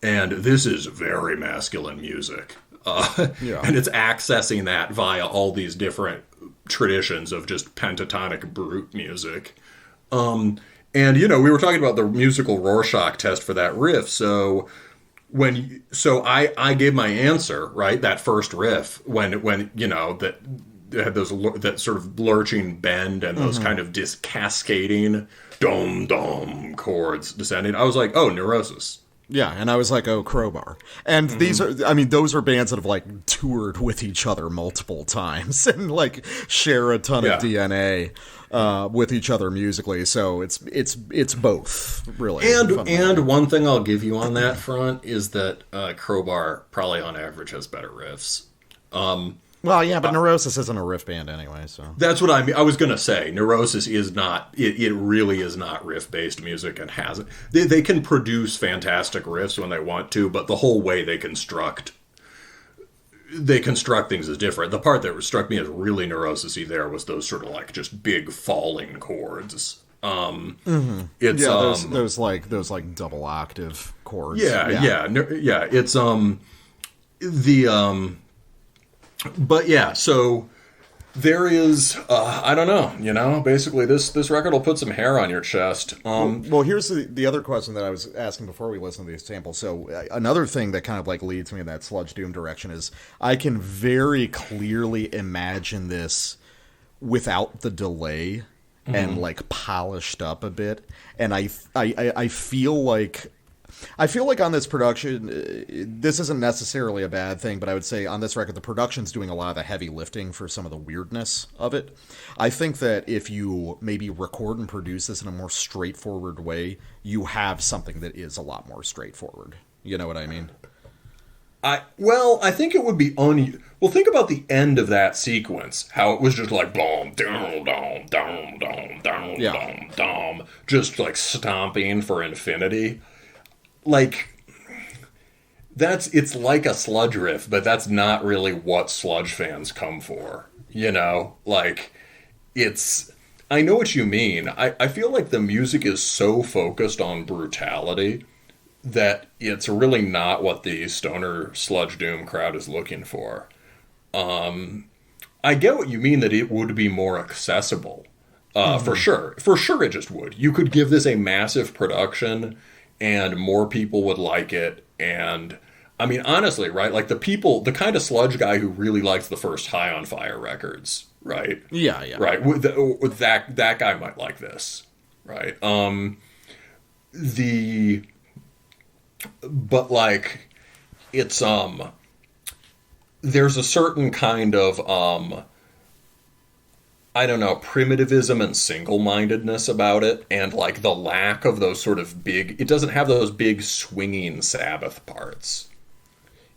And this is very masculine music. And it's accessing that via all these different traditions of just pentatonic brute music. And, we were talking about the musical Rorschach test for that riff, so... I gave my answer, right? That first riff when that had that sort of lurching bend and those kind of cascading dom dom chords descending. I was like, oh, Neurosis. Yeah, and I was like, oh, Crowbar. And these are, those are bands that have like toured with each other multiple times and like share a ton of DNA with each other musically. So it's both, really. And one thing I'll give you on that front is that Crowbar probably on average has better riffs. Well, yeah, but Neurosis isn't a riff band anyway, so... That's what I mean. I was going to say, Neurosis is not... It really is not riff-based music and hasn't... They can produce fantastic riffs when they want to, but the whole way they construct things is different. The part that struck me as really Neurosis-y there was those sort of like just big falling chords. It's those like double octave chords. Yeah. It's But yeah, so there is, I don't know, basically this record will put some hair on your chest. Well, here's the other question that I was asking before we listened to these samples. So another thing that kind of like leads me in that sludge doom direction is I can very clearly imagine this without the delay and like polished up a bit. And I feel like... on this production, this isn't necessarily a bad thing, but I would say on this record, the production's doing a lot of the heavy lifting for some of the weirdness of it. I think that if you maybe record and produce this in a more straightforward way, you have something that is a lot more straightforward. You know what I mean? I think it would be think about the end of that sequence, how it was just like boom, dum, dum, dum, dum, dum, dum, dum, just like stomping for infinity. Like, it's like a sludge riff, but that's not really what sludge fans come for, Like, I know what you mean. I feel like the music is so focused on brutality that it's really not what the stoner sludge doom crowd is looking for. I get what you mean that it would be more accessible, for sure. For sure it just would. You could give this a massive production... and more people would like it, and I mean, honestly, right? Like the kind of sludge guy who really likes the first High on Fire records, right? Yeah. Right. That guy might like this, right? But like, it's there's a certain kind of I don't know, primitivism and single-mindedness about it, and like the lack of those sort of it doesn't have those big swinging Sabbath parts.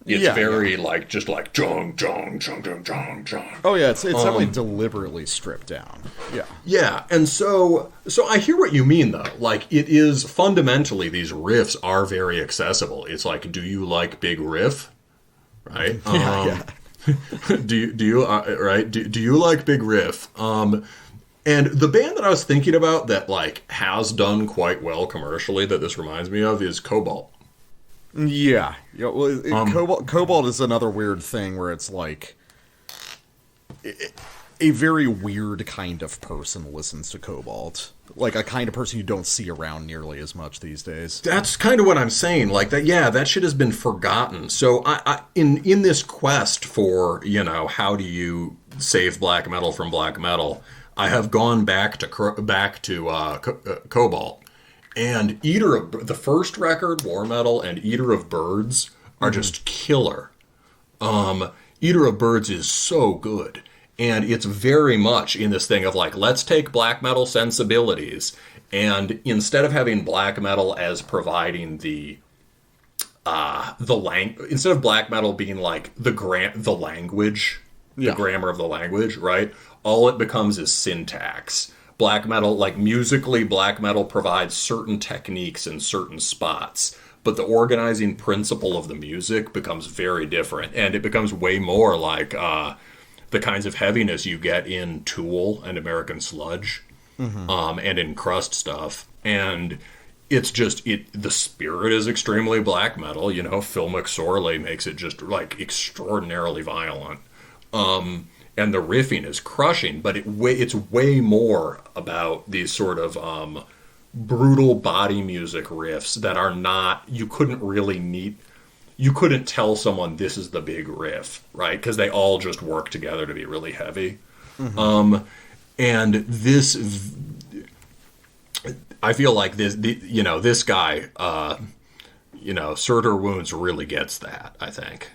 It's very like just like jong jong jong jong jong jong. Oh yeah, it's definitely deliberately stripped down. Yeah. Yeah, and so I hear what you mean though. Like it is fundamentally these riffs are very accessible. It's like, do you like big riff? Right? Yeah. Do you right? Do you like big riff? And the band that I was thinking about that like has done quite well commercially that this reminds me of is Cobalt. Yeah. Well, Cobalt is another weird thing where it's like a very weird kind of person listens to Cobalt. Like a kind of person you don't see around nearly as much these days. That's kind of what I'm saying. Like that, yeah, that shit has been forgotten. So I in this quest for, how do you save black metal from black metal, I have gone back to Cobalt. And the first record, War Metal, and Eater of Birds are just killer. Eater of Birds is so good. And it's very much in this thing of like, let's take black metal sensibilities, and instead of having black metal as providing instead of black metal being like the language, the grammar of the language, right? All it becomes is syntax. Black metal, like musically, black metal provides certain techniques in certain spots, but the organizing principle of the music becomes very different, and it becomes way more like the kinds of heaviness you get in Tool and American Sludge, and in crust stuff. And it's just, the spirit is extremely black metal. ᚋᚢᚱᚏᚱ makes it just like extraordinarily violent. And the riffing is crushing, but it's way more about these sort of brutal body music riffs that are not, you couldn't tell someone this is the big riff, right? Because they all just work together to be really heavy. And this, I feel like this guy, Surtr Wounds really gets that, I think.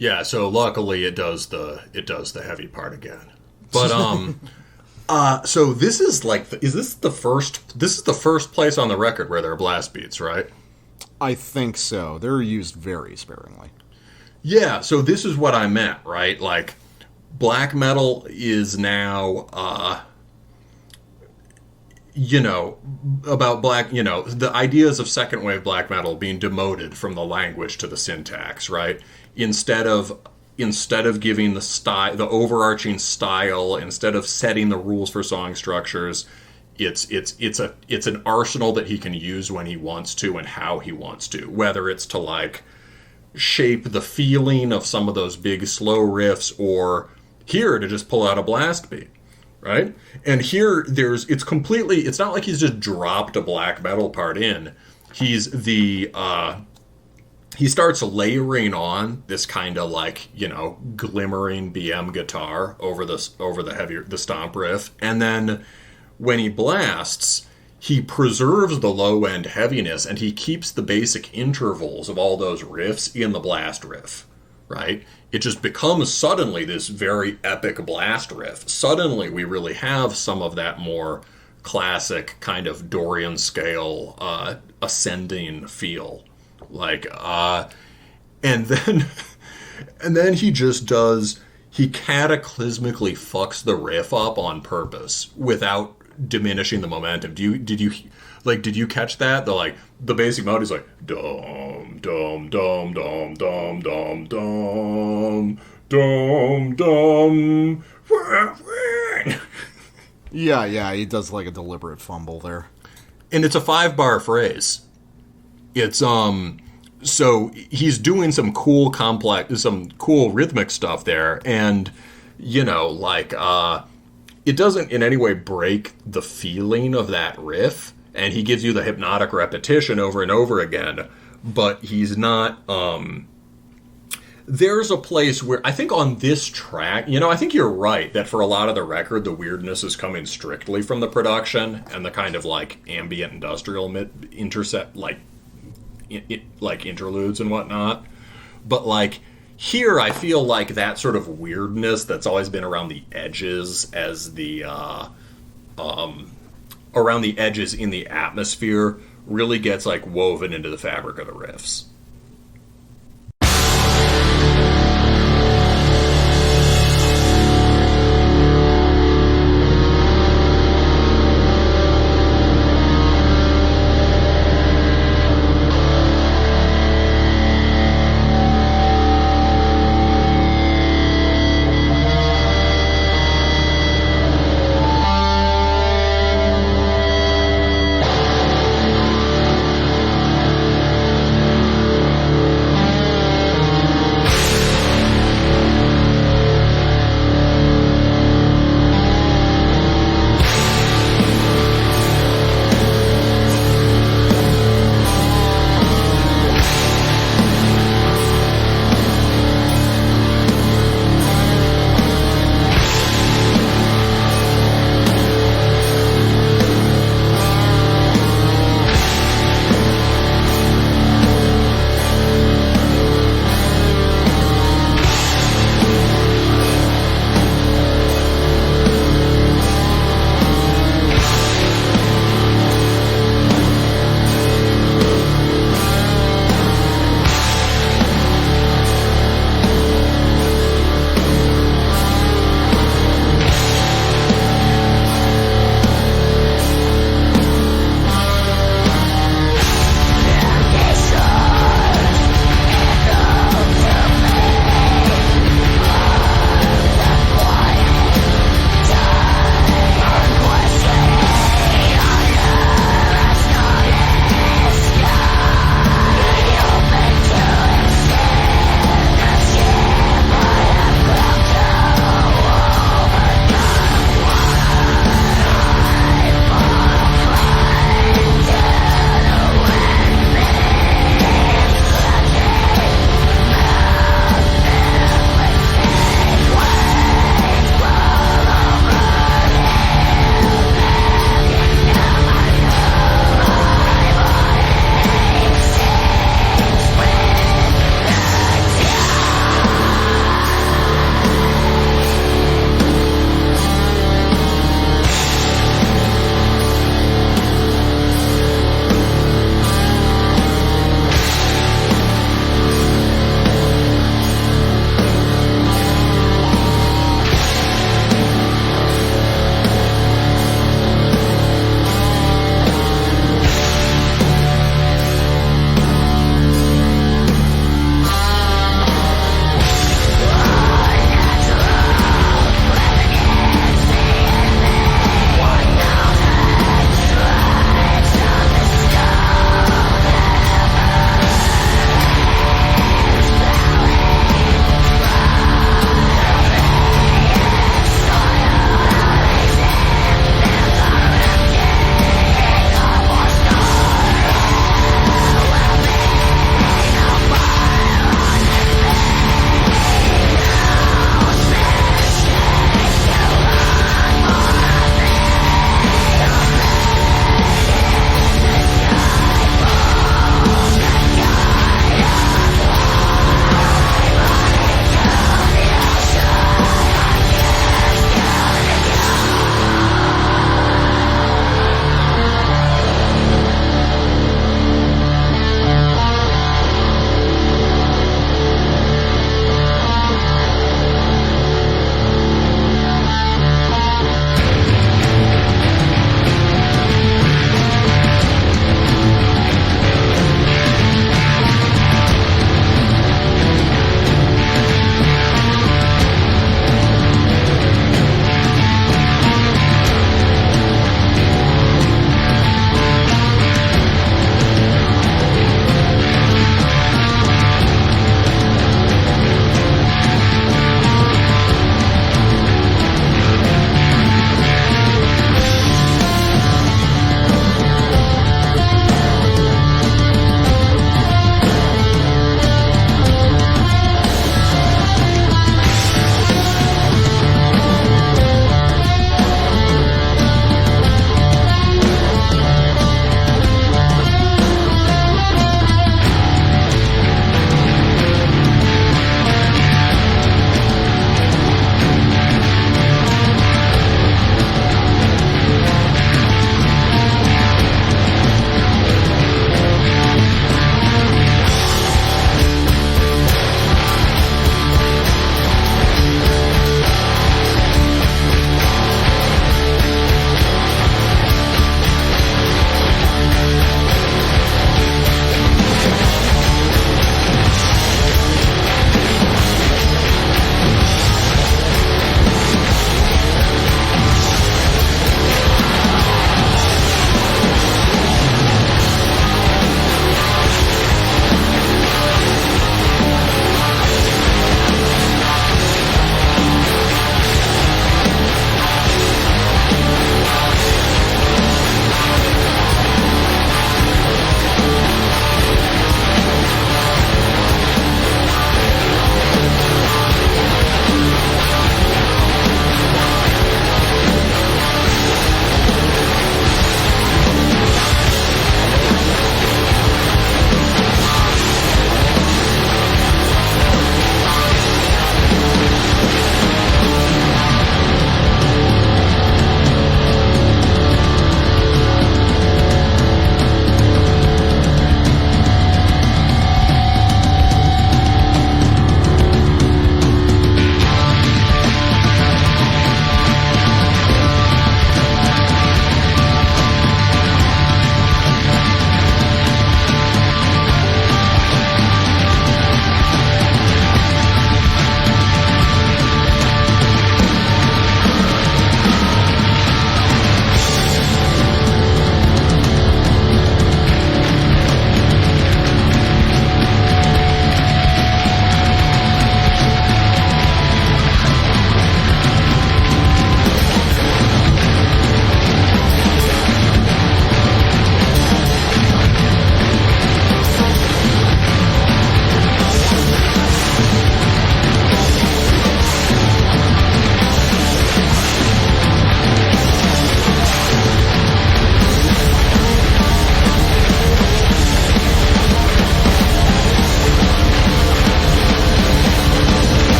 Yeah, so luckily it does the heavy part again. But so this is like this is the first place on the record where there are blast beats, right? I think so. They're used very sparingly. Yeah, so this is what I meant, right? Like black metal is now about black, the ideas of second wave black metal being demoted from the language to the syntax, right? Instead of giving the style, the overarching style, instead of setting the rules for song structures, it's an arsenal that he can use when he wants to and how he wants to, whether it's to like shape the feeling of some of those big slow riffs, or here to just pull out a blast beat, right? And here it's not like he's just dropped a black metal part in. He starts layering on this kind of like, glimmering BM guitar over the stomp riff, and then when he blasts, he preserves the low-end heaviness, and he keeps the basic intervals of all those riffs in the blast riff, right? It just becomes suddenly this very epic blast riff. Suddenly we really have some of that more classic kind of Dorian scale ascending feel. Like, and then he just does, he cataclysmically fucks the riff up on purpose without diminishing the momentum. Did you catch that? The basic mode is like dum dum dum dum dum dum dum dum dum. Yeah, he does like a deliberate fumble there. And it's a 5-bar phrase. It's so he's doing some cool rhythmic stuff there, and it doesn't in any way break the feeling of that riff, and he gives you the hypnotic repetition over and over again, but he's not, there's a place where, I think on this track, I think you're right, that for a lot of the record, the weirdness is coming strictly from the production, and the kind of, like, ambient industrial intercept, like interludes and whatnot, but, like, here, I feel like that sort of weirdness that's always been around the edges around the edges in the atmosphere really gets, like, woven into the fabric of the riffs.